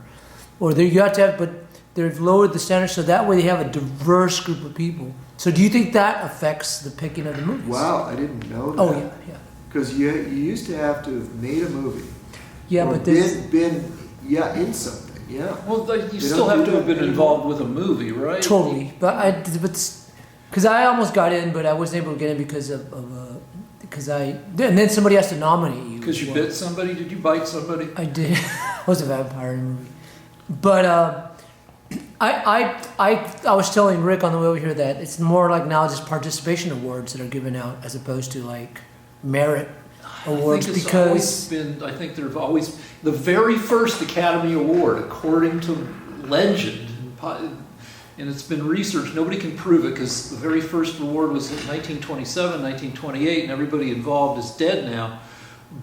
[SPEAKER 1] you have to have, but they've lowered the standards so that way they have a diverse group of people. So do you think that affects the picking of the movies?
[SPEAKER 3] Wow, I didn't know that.
[SPEAKER 1] Oh yeah.
[SPEAKER 3] Because you used to have to have made a movie.
[SPEAKER 1] Yeah,
[SPEAKER 3] or
[SPEAKER 1] but this.
[SPEAKER 3] been in something. Yeah.
[SPEAKER 2] Well, you
[SPEAKER 3] They
[SPEAKER 2] still
[SPEAKER 3] don't
[SPEAKER 2] have
[SPEAKER 3] do
[SPEAKER 2] to have
[SPEAKER 3] that
[SPEAKER 2] been
[SPEAKER 3] anymore.
[SPEAKER 2] involved with a movie, right?
[SPEAKER 1] Totally, because I almost got in, but I wasn't able to get in because and then somebody has to nominate you.
[SPEAKER 2] Because you
[SPEAKER 1] as well.
[SPEAKER 2] bit somebody? Did you bite somebody?
[SPEAKER 1] I did. It was a vampire in the movie, but I was telling Rick on the way over here that it's more like now just participation awards that are given out as opposed to like merit awards
[SPEAKER 2] I think there have always the very first Academy Award, according to legend, and it's been researched. Nobody can prove it because the very first award was in 1927, 1928, and everybody involved is dead now.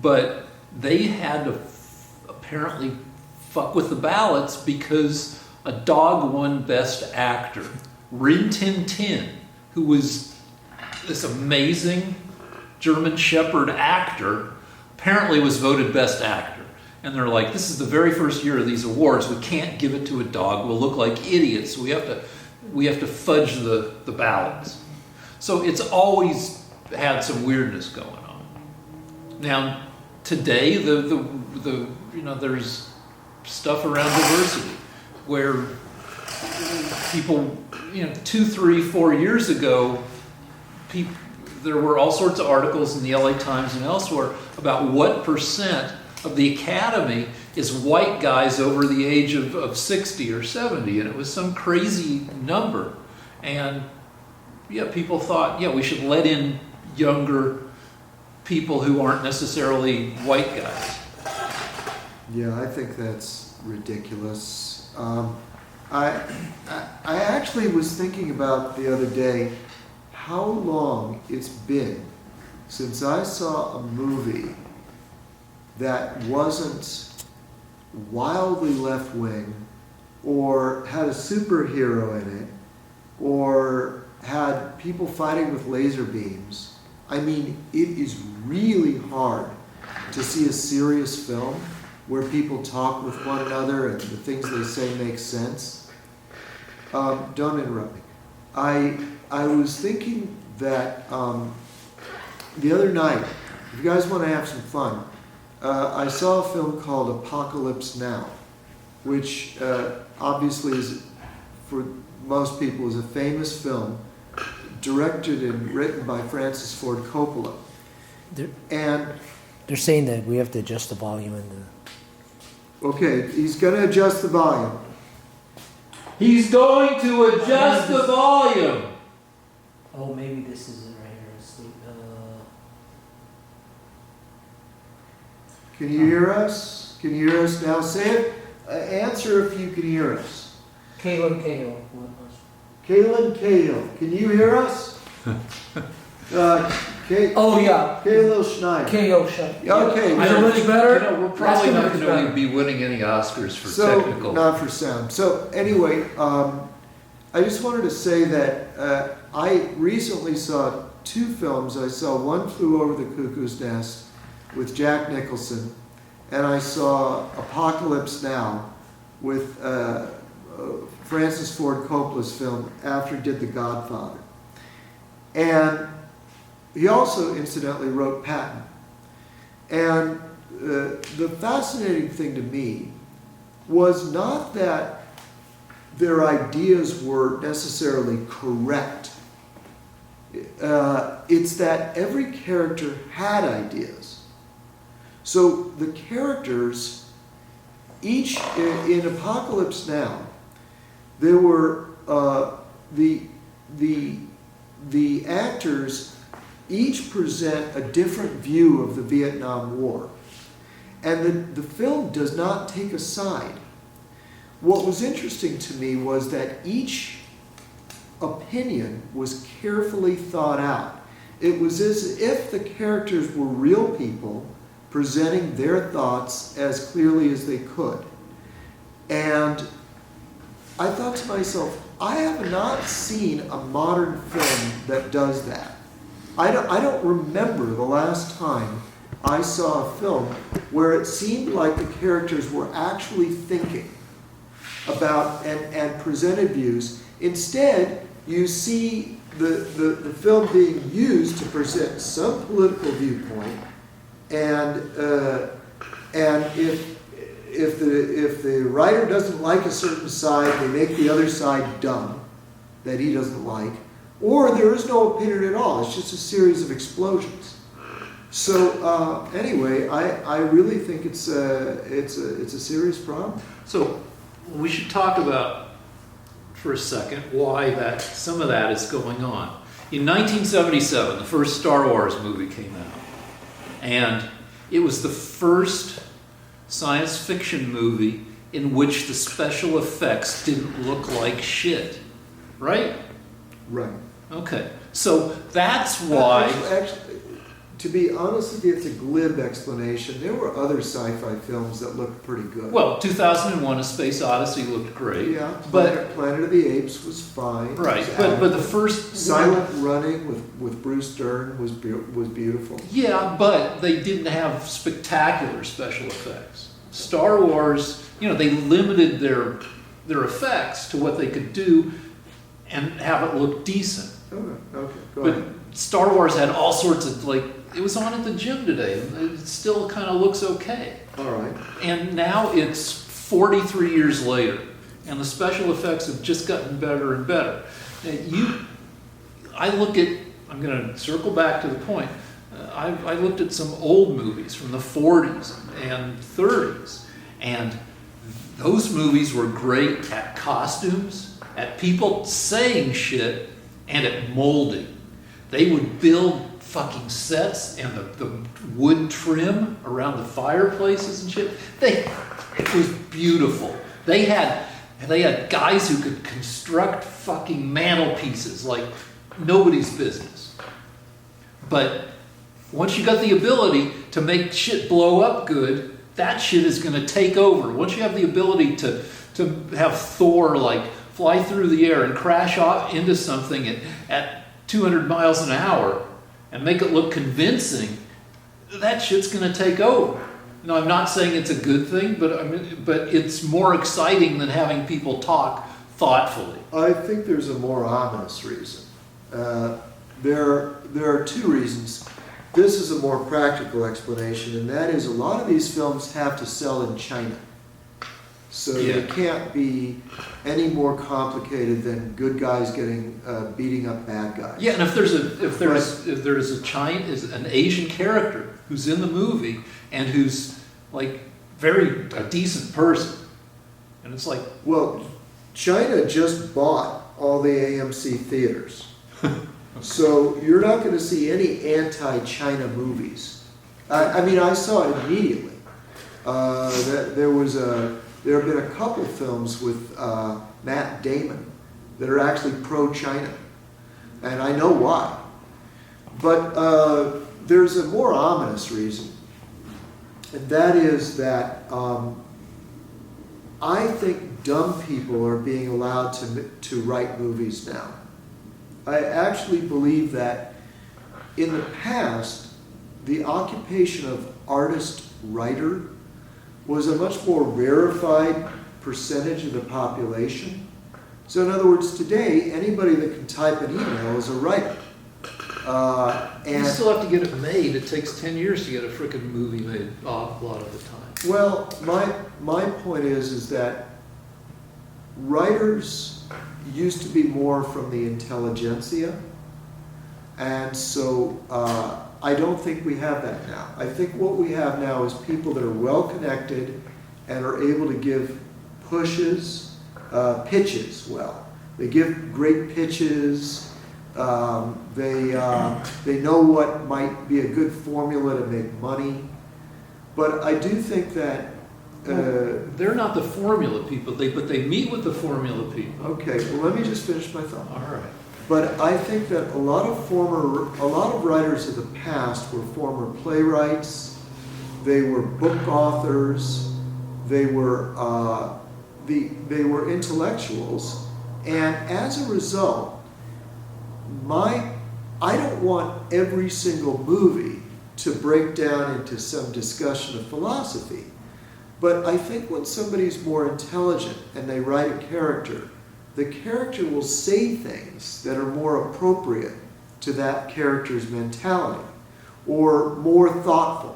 [SPEAKER 2] But they had to apparently fuck with the ballots because a dog won Best Actor. Rin Tin Tin, who was this amazing German Shepherd actor, apparently was voted Best Actor. And they're like, this is the very first year of these awards. We can't give it to a dog. We'll look like idiots. We have to fudge the ballots. So it's always had some weirdness going on. Now, today, there's stuff around diversity where people, 2, 3, 4 years ago, there were all sorts of articles in the LA Times and elsewhere about what percent of the academy is white guys over the age of 60 or 70, and it was some crazy number. And people thought, we should let in younger people who aren't necessarily white guys.
[SPEAKER 3] Yeah, I think that's ridiculous. I actually was thinking about the other day how long it's been since I saw a movie that wasn't wildly left-wing or had a superhero in it or had people fighting with laser beams. I mean, it is really hard to see a serious film where people talk with one another and the things they say make sense. Don't interrupt me. I was thinking that the other night, if you guys want to have some fun, I saw a film called Apocalypse Now, which obviously is, for most people, is a famous film directed and written by Francis Ford Coppola.
[SPEAKER 1] They're saying that we have to adjust the volume in the.
[SPEAKER 3] Okay, he's going to adjust the volume.
[SPEAKER 2] He's going to adjust the volume.
[SPEAKER 1] Oh, maybe this is it right here.
[SPEAKER 3] Can you hear us? Can you hear us now? Say it. Answer if you can hear us.
[SPEAKER 1] Caleb Cahill.
[SPEAKER 3] Kaylin Cahill, can you hear us?
[SPEAKER 1] Oh yeah.
[SPEAKER 3] Cahill Schneider.
[SPEAKER 1] K.O. Shut.
[SPEAKER 3] Okay.
[SPEAKER 1] I don't much better.
[SPEAKER 2] We're probably
[SPEAKER 1] That's
[SPEAKER 2] not
[SPEAKER 1] much
[SPEAKER 2] going to
[SPEAKER 1] better.
[SPEAKER 2] be winning any Oscars for
[SPEAKER 3] So,
[SPEAKER 2] technical.
[SPEAKER 3] not for sound. So anyway, I just wanted to say that I recently saw 2 films. I saw One Flew Over the Cuckoo's Nest with Jack Nicholson, and I saw Apocalypse Now with Francis Ford Coppola's film after he did The Godfather. And he also incidentally wrote Patton. And the fascinating thing to me was not that their ideas were necessarily correct. It's that every character had ideas. So the characters, each in Apocalypse Now, there were the actors each present a different view of the Vietnam War. And the film does not take a side. what was interesting to me was that each opinion was carefully thought out. It was as if the characters were real people presenting their thoughts as clearly as they could. And I thought to myself, I have not seen a modern film that does that. I don't remember the last time I saw a film where it seemed like the characters were actually thinking about and presented views. Instead, you see the film being used to present some political viewpoint, and if the writer doesn't like a certain side, they make the other side dumb that he doesn't like, or there is no opinion at all. It's just a series of explosions. So anyway, I really think it's a serious problem.
[SPEAKER 2] So we should talk about for a second why some of that is going on. In 1977, the first Star Wars movie came out, and it was the first science fiction movie in which the special effects didn't look like shit, right?
[SPEAKER 3] Right.
[SPEAKER 2] Okay, so that's why.
[SPEAKER 3] Actually, to be honest with you, it's a glib explanation. There were other sci-fi films that looked pretty good.
[SPEAKER 2] Well, 2001: A Space Odyssey looked great.
[SPEAKER 3] Yeah,
[SPEAKER 2] but
[SPEAKER 3] Planet of the Apes was fine.
[SPEAKER 2] Right, but the first
[SPEAKER 3] Silent Running with Bruce Dern was beautiful.
[SPEAKER 2] Yeah, but they didn't have spectacular special effects. Star Wars, they limited their effects to what they could do and have it look decent.
[SPEAKER 3] Okay, go
[SPEAKER 2] But
[SPEAKER 3] ahead.
[SPEAKER 2] Star Wars had all sorts of, it was on at the gym today. It still kind of looks okay.
[SPEAKER 3] All right.
[SPEAKER 2] And now it's 43 years later, and the special effects have just gotten better and better. I'm going to circle back to the point. I looked at some old movies from the 40s and 30s, and those movies were great at costumes, at people saying shit, and at molding. They would build fucking sets and the wood trim around the fireplaces and shit. It was beautiful. They had guys who could construct fucking mantelpieces like nobody's business. But once you got the ability to make shit blow up good, that shit is going to take over. Once you have the ability to have Thor fly through the air and crash off into something at 200 miles an hour and make it look convincing, that shit's going to take over. Now, I'm not saying it's a good thing, but it's more exciting than having people talk thoughtfully.
[SPEAKER 3] I think there's a more ominous reason. There are two reasons. This is a more practical explanation, and that is a lot of these films have to sell in China. So they can't be any more complicated than good guys beating up bad guys.
[SPEAKER 2] Yeah, and if there's an Asian character who's in the movie and who's a decent person, and it's like,
[SPEAKER 3] well, China just bought all the AMC theaters, so you're not going to see any anti-China movies. I saw it immediately. There have been a couple films with Matt Damon that are actually pro-China, and I know why. But there's a more ominous reason, and that is that I think dumb people are being allowed to write movies now. I actually believe that in the past, the occupation of artist-writer was a much more rarefied percentage of the population. So in other words, today, anybody that can type an email is a writer.
[SPEAKER 2] You still have to get it made. It takes 10 years to get a frickin' movie made a lot of the time.
[SPEAKER 3] Well, my point is that writers used to be more from the intelligentsia, and so I don't think we have that now. I think what we have now is people that are well connected and are able to give pitches well. They give great pitches. They know what might be a good formula to make money. But I do think that
[SPEAKER 2] They're not the formula people, but they meet with the formula people.
[SPEAKER 3] Okay, well, let me just finish my thought.
[SPEAKER 2] All right.
[SPEAKER 3] But I think that a lot of writers of the past were former playwrights. They were book authors. They were intellectuals, and as a result, I don't want every single movie to break down into some discussion of philosophy. But I think when somebody's more intelligent and they write a character, the character will say things that are more appropriate to that character's mentality or more thoughtful.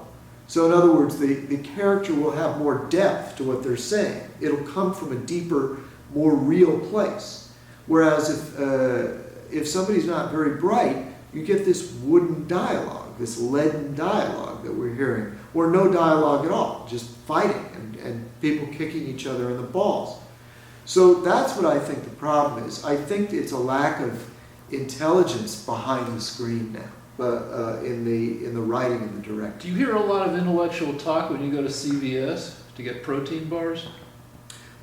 [SPEAKER 3] So in other words, the character will have more depth to what they're saying. It'll come from a deeper, more real place. Whereas if somebody's not very bright, you get this wooden dialogue, this leaden dialogue that we're hearing, or no dialogue at all, just fighting and people kicking each other in the balls. So that's what I think the problem is. I think it's a lack of intelligence behind the screen now. In the writing and the directing.
[SPEAKER 2] Do you hear a lot of intellectual talk when you go to CVS to get protein bars?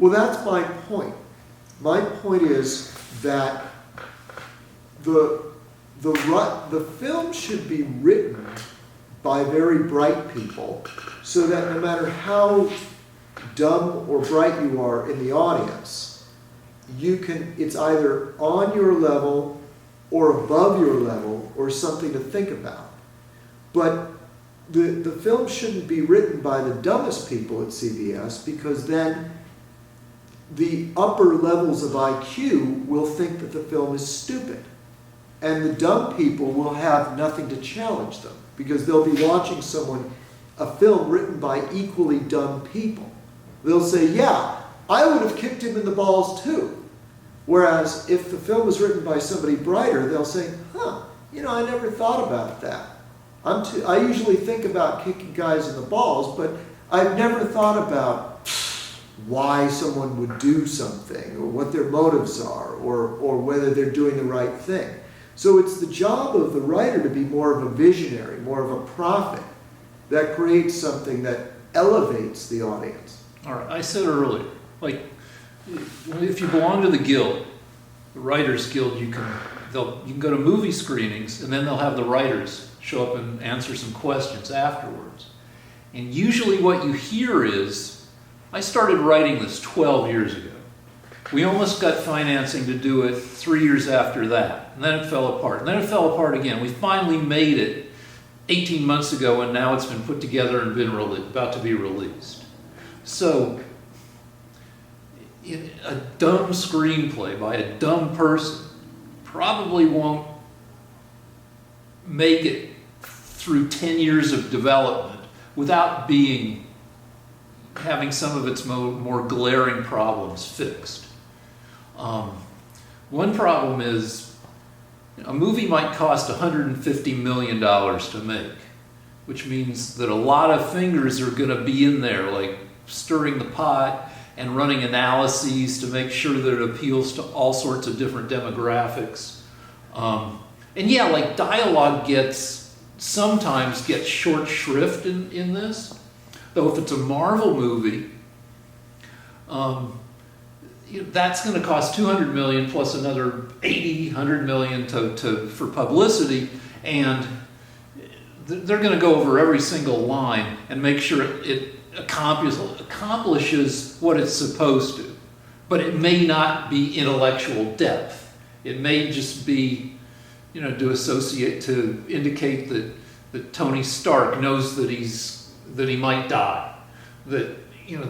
[SPEAKER 3] Well, that's my point. My point is that the film should be written by very bright people, so that no matter how dumb or bright you are in the audience, it's either on your level or above your level, or something to think about. But the film shouldn't be written by the dumbest people at CBS, because then the upper levels of IQ will think that the film is stupid. And the dumb people will have nothing to challenge them, because they'll be watching a film written by equally dumb people. They'll say, yeah, I would have kicked him in the balls too. Whereas if the film was written by somebody brighter, they'll say, I never thought about that. I usually think about kicking guys in the balls, but I've never thought about why someone would do something, or what their motives are, or whether they're doing the right thing. So it's the job of the writer to be more of a visionary, more of a prophet, that creates something that elevates the audience.
[SPEAKER 2] All right, I said earlier, if you belong to the guild, the Writers Guild, you can go to movie screenings, and then they'll have the writers show up and answer some questions afterwards. And usually what you hear is, I started writing this 12 years ago. We almost got financing to do it 3 years after that, and then it fell apart, and then it fell apart again. We finally made it 18 months ago, and now it's been put together and about to be released. So, a dumb screenplay by a dumb person probably won't make it through 10 years of development without having some of its more glaring problems fixed. One problem is a movie might cost $150 million to make, which means that a lot of fingers are going to be in there, like stirring the pot and running analyses to make sure that it appeals to all sorts of different demographics. Dialogue sometimes gets short shrift in this. Though if it's a Marvel movie, that's going to cost $200 million plus another $100 million for publicity, and they're going to go over every single line and make sure it accomplishes what it's supposed to. But it may not be intellectual depth. It may just be, to indicate that Tony Stark knows that he might die. That in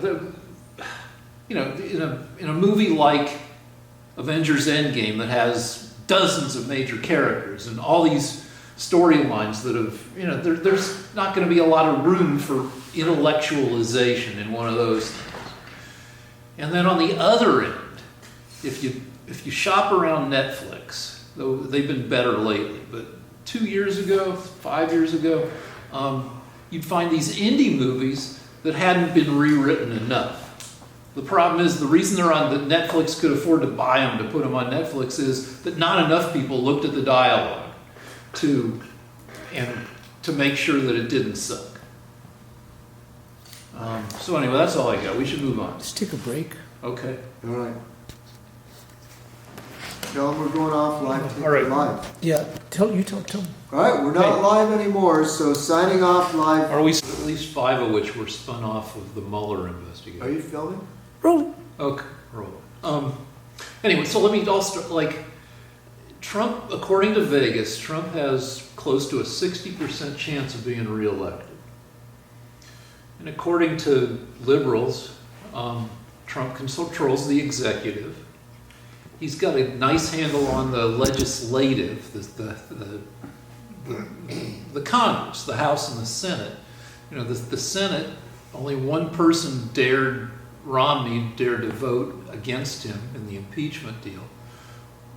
[SPEAKER 2] a movie like Avengers Endgame that has dozens of major characters and all these storylines that have, there's not going to be a lot of room for intellectualization in one of those things. And then on the other end, if you shop around Netflix, though they've been better lately, but 2 years ago, 5 years ago, you'd find these indie movies that hadn't been rewritten enough. The problem is, the reason they're on that Netflix could afford to buy them to put them on Netflix is that not enough people looked at the dialogue to make sure that it didn't suck. So anyway, that's all I got. We should move on.
[SPEAKER 1] Let's take a break.
[SPEAKER 2] Okay.
[SPEAKER 3] All right. Tell them we're going off live.
[SPEAKER 2] All right.
[SPEAKER 3] Live.
[SPEAKER 1] Yeah, tell me.
[SPEAKER 3] All right, we're not
[SPEAKER 2] Hey.
[SPEAKER 3] live anymore, so signing off live.
[SPEAKER 2] Are we at least 5 of which were spun off of the Mueller
[SPEAKER 3] Are
[SPEAKER 2] investigation?
[SPEAKER 3] you filming?
[SPEAKER 1] Rolling.
[SPEAKER 2] Okay, roll. Anyway, so let me all start, Trump, according to Vegas, Trump has close to a 60% chance of being reelected. And according to liberals, Trump controls the executive. He's got a nice handle on the legislative, the Congress, the House and the Senate. You know, the Senate, only one person Romney dared to vote against him in the impeachment deal.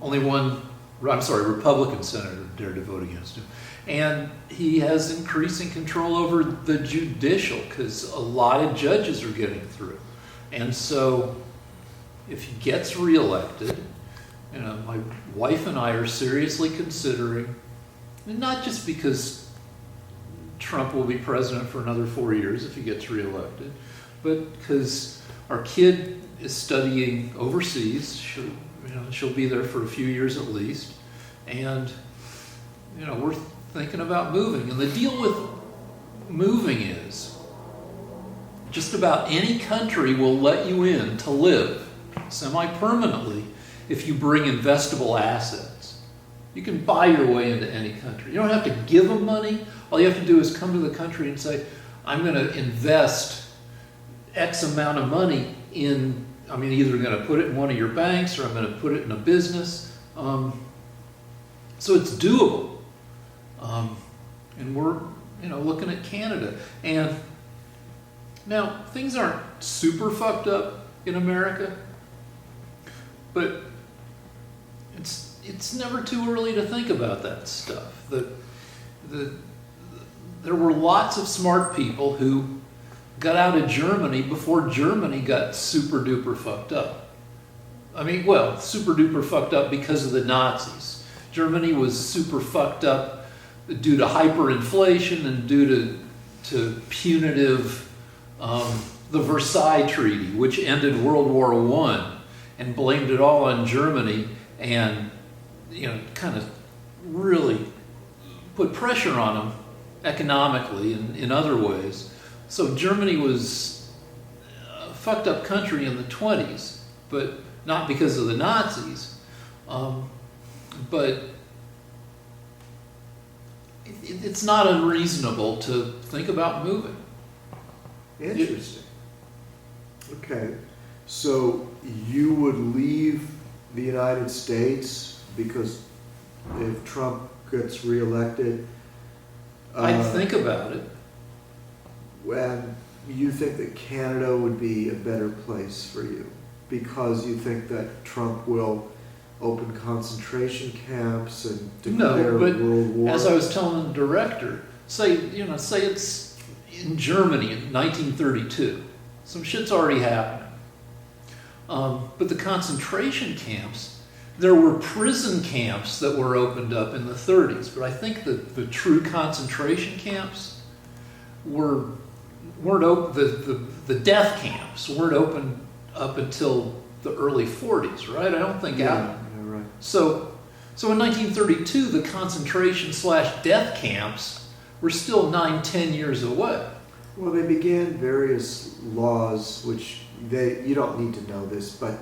[SPEAKER 2] Only one, Republican senator dared to vote against him. And he has increasing control over the judicial because a lot of judges are getting through. And so if he gets reelected, you know, my wife and I are seriously considering, and not just because Trump will be president for another 4 years if he gets reelected, but because our kid is studying overseas. She'll be there for a few years at least. And, you know, we're thinking about moving. And the deal with moving is just about any country will let you in to live semi-permanently if you bring investable assets. You can buy your way into any country. You don't have to give them money. All you have to do is come to the country and say, I'm going to invest X amount of money in, I'm either going to put it in one of your banks or I'm going to put it in a business. So it's doable. And we're, looking at Canada. And now, things aren't super fucked up in America, but it's never too early to think about that stuff. There were lots of smart people who got out of Germany before Germany got super duper fucked up. Super duper fucked up because of the Nazis. Germany was super fucked up due to hyperinflation and due to punitive, the Versailles Treaty, which ended World War I and blamed it all on Germany and, kind of really put pressure on them economically and in other ways. So Germany was a fucked up country in the 20s, but not because of the Nazis. But it's not unreasonable to think about moving.
[SPEAKER 3] Interesting. Okay. So you would leave the United States because if Trump gets reelected?
[SPEAKER 2] I'd think about it.
[SPEAKER 3] And you think that Canada would be a better place for you because you think that Trump will open concentration camps and declare world war?
[SPEAKER 2] As I was telling the director, say it's in Germany in 1932. Some shit's already happening. But the concentration camps, there were prison camps that were opened up in the 30s, but I think the true concentration camps weren't open. The death camps weren't open up until the early 40s, right? I don't think
[SPEAKER 3] Yeah, right.
[SPEAKER 2] So in 1932, the concentration/death camps were still 9-10 years away.
[SPEAKER 3] Well, they began various laws, which you don't need to know this, but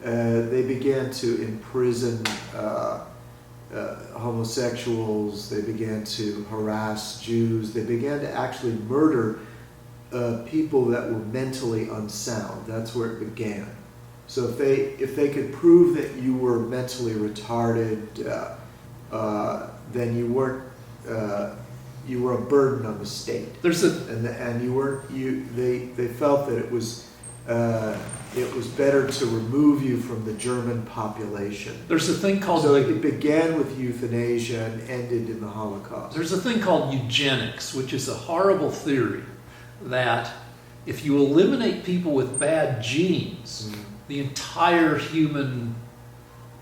[SPEAKER 3] they began to imprison homosexuals. They began to harass Jews. They began to actually murder people that were mentally unsound. That's where it began. So if they could prove that you were mentally retarded, then you weren't. You were a burden on the state. And you weren't. They felt that it was better to remove you from the German population.
[SPEAKER 2] There's a thing called.
[SPEAKER 3] So it began with euthanasia and ended in the Holocaust.
[SPEAKER 2] There's a thing called eugenics, which is a horrible theory that if you eliminate people with bad genes, the entire human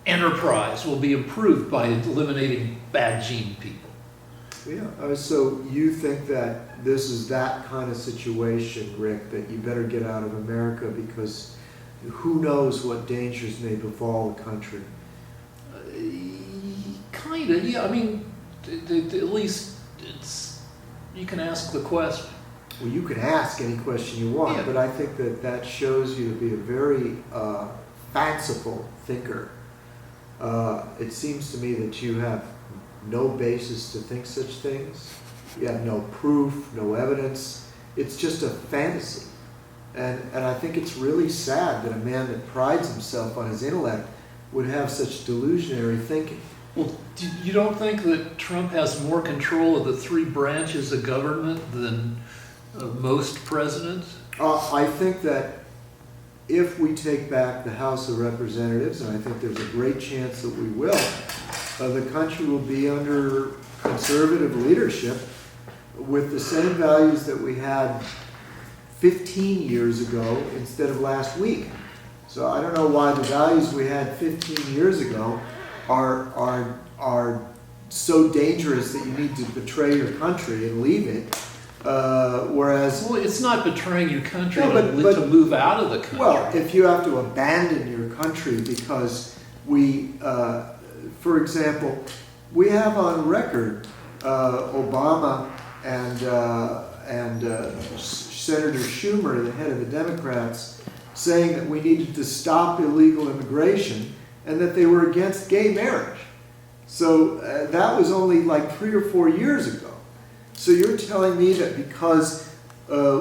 [SPEAKER 2] enterprise will be improved by eliminating bad gene people.
[SPEAKER 3] Yeah, so you think that this is that kind of situation, Rick, that you better get out of America because who knows what dangers may befall the country?
[SPEAKER 2] Kind of, yeah. I mean, at least you can ask the question.
[SPEAKER 3] Well, you can ask any question you want,
[SPEAKER 2] Yeah.
[SPEAKER 3] but I think that shows you to be a very fanciful thinker. It seems to me that you have no basis to think such things. You have no proof, no evidence. It's just a fantasy. And I think it's really sad that a man that prides himself on his intellect would have such delusionary thinking.
[SPEAKER 2] Well, you don't think that Trump has more control of the three branches of government than most presidents?
[SPEAKER 3] I think that if we take back the House of Representatives, and I think there's a great chance that we will, the country will be under conservative leadership with the same values that we had 15 years ago instead of last week. So I don't know why the values we had 15 years ago are so dangerous that you need to betray your country and leave it. Whereas,
[SPEAKER 2] well, it's not betraying your country
[SPEAKER 3] no,
[SPEAKER 2] to move out of the country.
[SPEAKER 3] Well, if you have to abandon your country because we, for example, we have on record Obama and Senator Schumer, the head of the Democrats, saying that we needed to stop illegal immigration and that they were against gay marriage. So that was only like 3 or 4 years ago. So you're telling me that because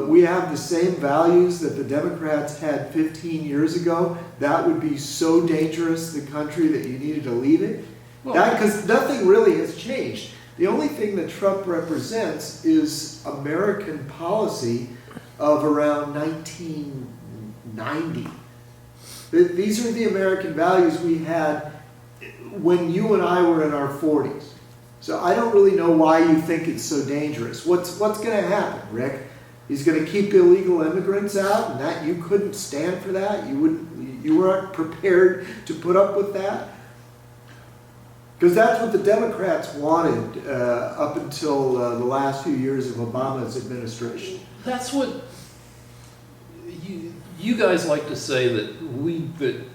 [SPEAKER 3] we have the same values that the Democrats had 15 years ago, that would be so dangerous to the country that you needed to leave it? Because nothing really has changed. The only thing that Trump represents is American policy of around 1990. These are the American values we had when you and I were in our 40s. So I don't really know why you think it's so dangerous. What's going to happen, Rick? He's going to keep illegal immigrants out, and that you couldn't stand for that? You weren't prepared to put up with that? Because that's what the Democrats wanted up until the last few years of Obama's administration.
[SPEAKER 2] That's what you guys like to say, that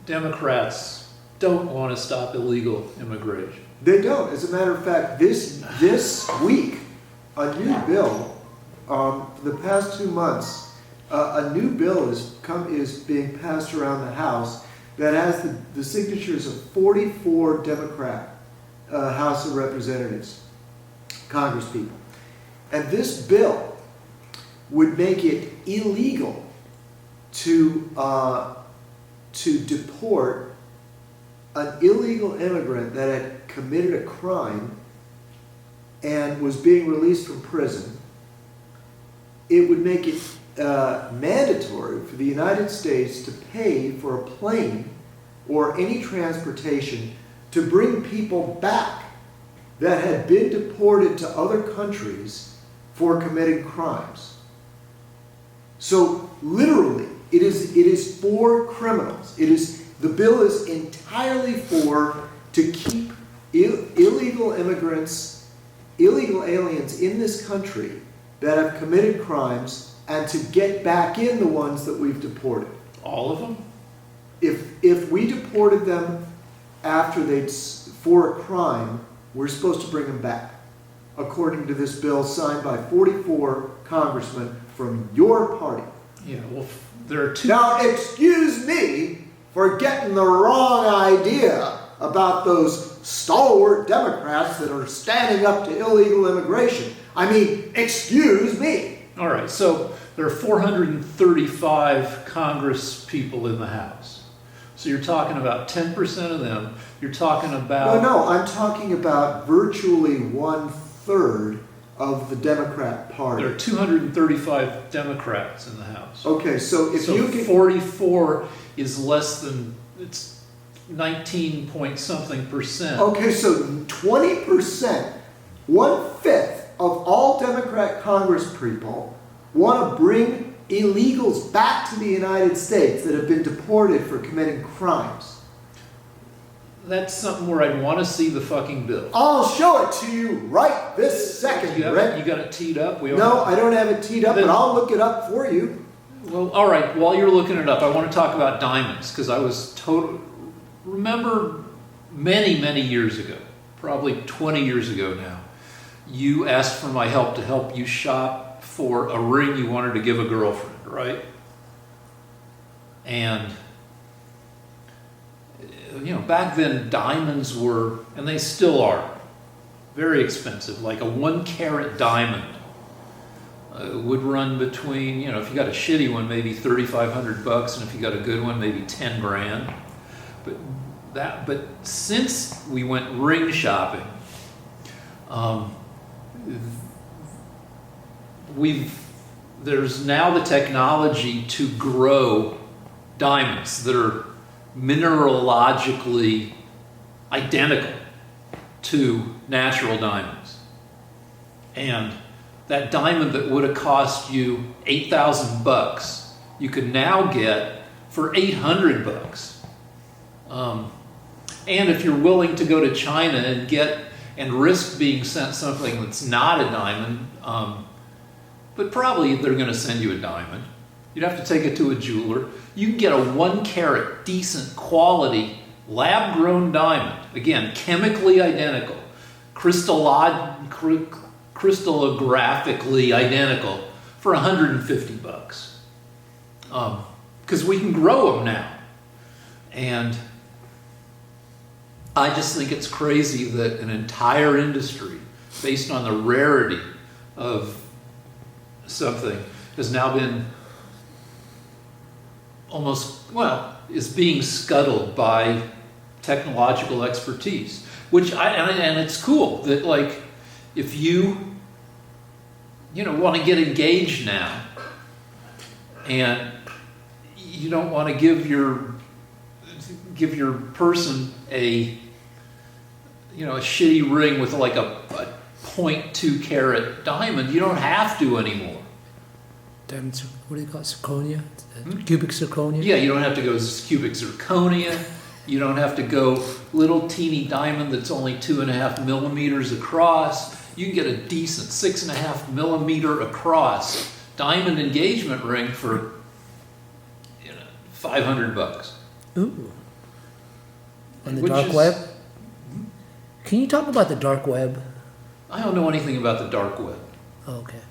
[SPEAKER 2] Democrats don't want to stop illegal immigration.
[SPEAKER 3] They don't. As a matter of fact, this week, a new bill, for the past 2 months, a new bill is being passed around the House that has the signatures of 44 Democrat House of Representatives, Congresspeople. And this bill would make it illegal to deport an illegal immigrant that had committed a crime and was being released from prison. It would make it mandatory for the United States to pay for a plane or any transportation to bring people back that had been deported to other countries for committing crimes. So literally, it is for criminals. The bill is entirely to keep illegal immigrants, illegal aliens in this country that have committed crimes, and to get back in the ones that we've deported.
[SPEAKER 2] All of them?
[SPEAKER 3] If we deported them for a crime, we're supposed to bring them back, according to this bill signed by 44 congressmen from your party.
[SPEAKER 2] Yeah, well, there are two.
[SPEAKER 3] Now, excuse me for getting the wrong idea about those stalwart Democrats that are standing up to illegal immigration. I mean, excuse me.
[SPEAKER 2] All right, so there are 435 Congress people in the House. So you're talking about 10% of them. You're talking about...
[SPEAKER 3] No, I'm talking about virtually 1/3 of the Democrat Party.
[SPEAKER 2] There are 235 Democrats in the House.
[SPEAKER 3] Okay, so if you can...
[SPEAKER 2] 44 is less than... It's 19 point something percent.
[SPEAKER 3] Okay, so 20%, 1/5 of all Democrat Congresspeople want to bring illegals back to the United States that have been deported for committing crimes.
[SPEAKER 2] that's something where I'd want to see the fucking bill.
[SPEAKER 3] I'll show it to you right this second, Brett.
[SPEAKER 2] You got it teed up?
[SPEAKER 3] No, I don't have it teed up, but I'll look it up for you.
[SPEAKER 2] Well, all right. While you're looking it up, I want to talk about diamonds because I was remember many, many years ago, probably 20 years ago now, you asked for my help to help you shop for a ring you wanted to give a girlfriend, right? And back then diamonds were, and they still are, very expensive. Like a 1 carat diamond would run between, if you got a shitty one, maybe $3,500, and if you got a good one, maybe 10 grand. But since we went ring shopping, there's now the technology to grow diamonds that are mineralogically identical to natural diamonds. And that diamond that would have cost you $8,000, you could now get for $800. And if you're willing to go to China and risk being sent something that's not a diamond, but probably they're going to send you a diamond. You'd have to take it to a jeweler. You can get a 1 carat, decent quality, lab-grown diamond. Again, chemically identical, crystallographically identical for $150. Because we can grow them now. And I just think it's crazy that an entire industry, based on the rarity of something, has now been is being scuttled by technological expertise. And it's cool that, like, if you want to get engaged now, and you don't want to give your person a shitty ring with like a 0.2 carat diamond, you don't have to anymore.
[SPEAKER 1] Diamonds, what do you call it? Zirconia? Cubic zirconia?
[SPEAKER 2] Yeah, you don't have to go cubic zirconia. You don't have to go little teeny diamond that's only 2.5 millimeters across. You can get a decent 6.5 millimeter across diamond engagement ring for $500.
[SPEAKER 1] Ooh. On the dark web? Can you talk about the dark web?
[SPEAKER 2] I don't know anything about the dark web.
[SPEAKER 1] Oh, okay.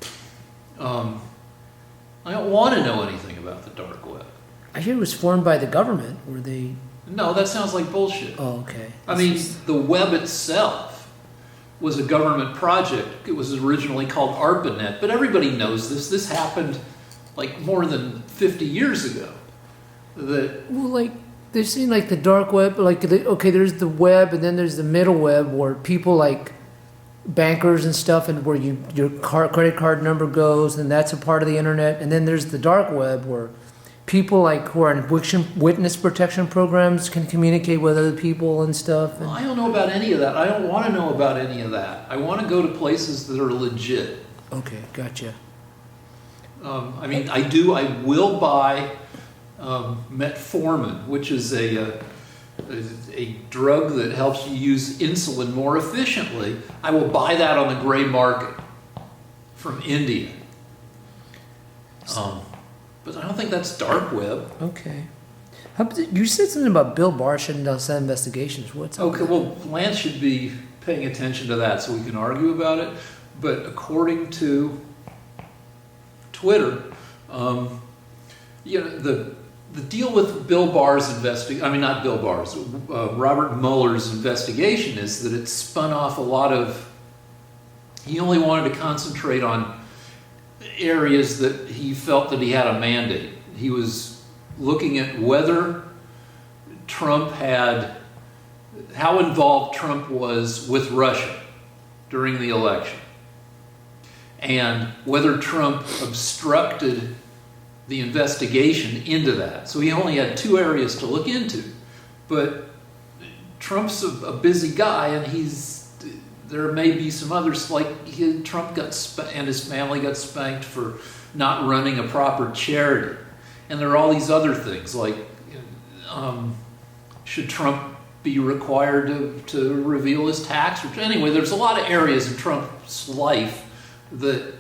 [SPEAKER 2] I don't want to know anything about the dark web.
[SPEAKER 1] I hear it was formed by the government. Were they?
[SPEAKER 2] No, that sounds like bullshit.
[SPEAKER 1] Oh, okay.
[SPEAKER 2] I mean, the web itself was a government project. It was originally called ARPANET, but everybody knows this. This happened like more than 50 years ago.
[SPEAKER 1] They're saying like the dark web, there's the web and then there's the middle web where people like bankers and stuff, and where your credit card number goes, and that's a part of the internet. And then there's the dark web where people like who are in witness protection programs can communicate with other people and stuff.
[SPEAKER 2] Well, I don't know about any of that. I don't want to know about any of that. I want to go to places that are legit.
[SPEAKER 1] Okay, gotcha.
[SPEAKER 2] I will buy metformin, which is a drug that helps you use insulin more efficiently. I will buy that on the gray market from India. But I don't think that's dark web.
[SPEAKER 1] Okay. You said something about Bill Barr shutting down some investigations. What's up?
[SPEAKER 2] Okay, well, Lance should be paying attention to that so we can argue about it. But according to Twitter, the deal with Bill Barr's Robert Mueller's investigation is that it spun off a lot of. He only wanted to concentrate on areas that he felt that he had a mandate. He was looking at whether how involved Trump was with Russia during the election, and whether Trump obstructed the investigation into that. So he only had 2 areas to look into. But Trump's a busy guy, and there may be some others, like Trump and his family got spanked for not running a proper charity. And there are all these other things, like should Trump be required to reveal his tax return. Anyway, there's a lot of areas in Trump's life that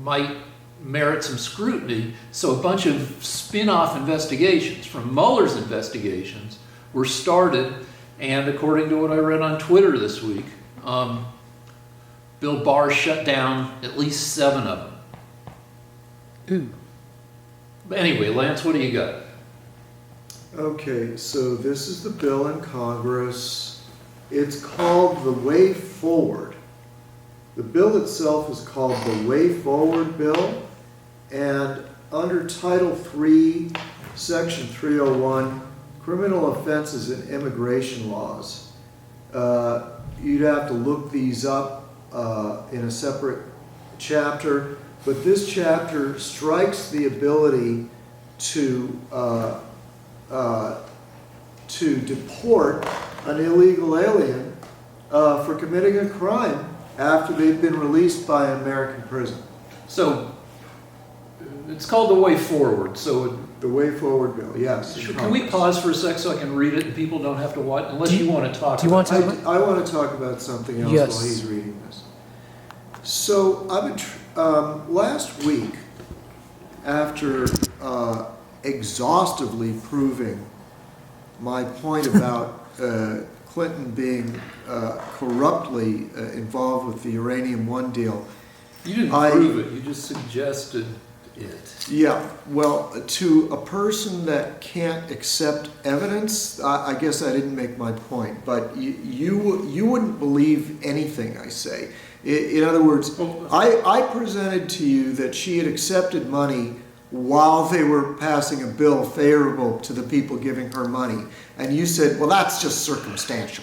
[SPEAKER 2] might merit some scrutiny. So a bunch of spin-off investigations from Mueller's investigations were started, and according to what I read on Twitter this week, Bill Barr shut down at least 7 of them.
[SPEAKER 1] Ooh.
[SPEAKER 2] But anyway, Lance, what do you got?
[SPEAKER 3] Okay, so this is the bill in Congress. It's called the Way Forward. The bill itself is called the Way Forward Bill, and under Title III, Section 301, criminal offenses and immigration laws. You'd have to look these up in a separate chapter, but this chapter strikes the ability to deport an illegal alien for committing a crime after they've been released by an American prison.
[SPEAKER 2] So it's called the Way Forward. So
[SPEAKER 3] The Way Forward Bill, yes.
[SPEAKER 2] can we pause for a sec so I can read it and people don't have to watch, unless you want to talk?
[SPEAKER 1] Do you want to?
[SPEAKER 3] I want to talk about something else
[SPEAKER 1] Yes.
[SPEAKER 3] while he's reading this. So I've been last week, after exhaustively proving my point about Clinton being corruptly involved with the Uranium One deal.
[SPEAKER 2] You didn't prove it, you just suggested it.
[SPEAKER 3] Yeah, well, to a person that can't accept evidence, I guess I didn't make my point, but you wouldn't believe anything I say. In other words, I presented to you that she had accepted money while they were passing a bill favorable to the people giving her money. And you said, well, that's just circumstantial.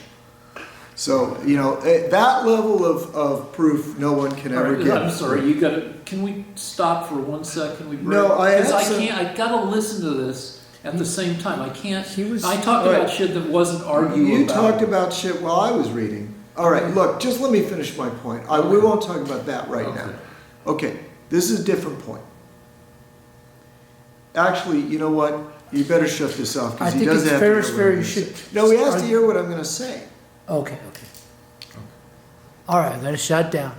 [SPEAKER 3] So, you know, that level of proof no one can ever get.
[SPEAKER 2] I'm sorry, you got to, can we stop for 1 second? Can we break?
[SPEAKER 3] No, I
[SPEAKER 2] can't, I got to listen to this at the same time. I can't, I talked
[SPEAKER 3] right.
[SPEAKER 2] about shit that wasn't arguable.
[SPEAKER 3] You talked about shit while I was reading. All right, look, just let me finish my point. We won't talk about that right now. Okay, this is a different point. Actually, you know what? You better shut this off
[SPEAKER 1] I
[SPEAKER 3] because he
[SPEAKER 1] think
[SPEAKER 3] doesn't
[SPEAKER 1] it's
[SPEAKER 3] have
[SPEAKER 1] fair.
[SPEAKER 3] to
[SPEAKER 1] It's
[SPEAKER 3] hear what
[SPEAKER 1] fair.
[SPEAKER 3] I'm
[SPEAKER 1] You
[SPEAKER 3] gonna
[SPEAKER 1] should.
[SPEAKER 3] say. No, he has to hear what I'm going to say.
[SPEAKER 1] Okay. All right. I'm gonna shut down.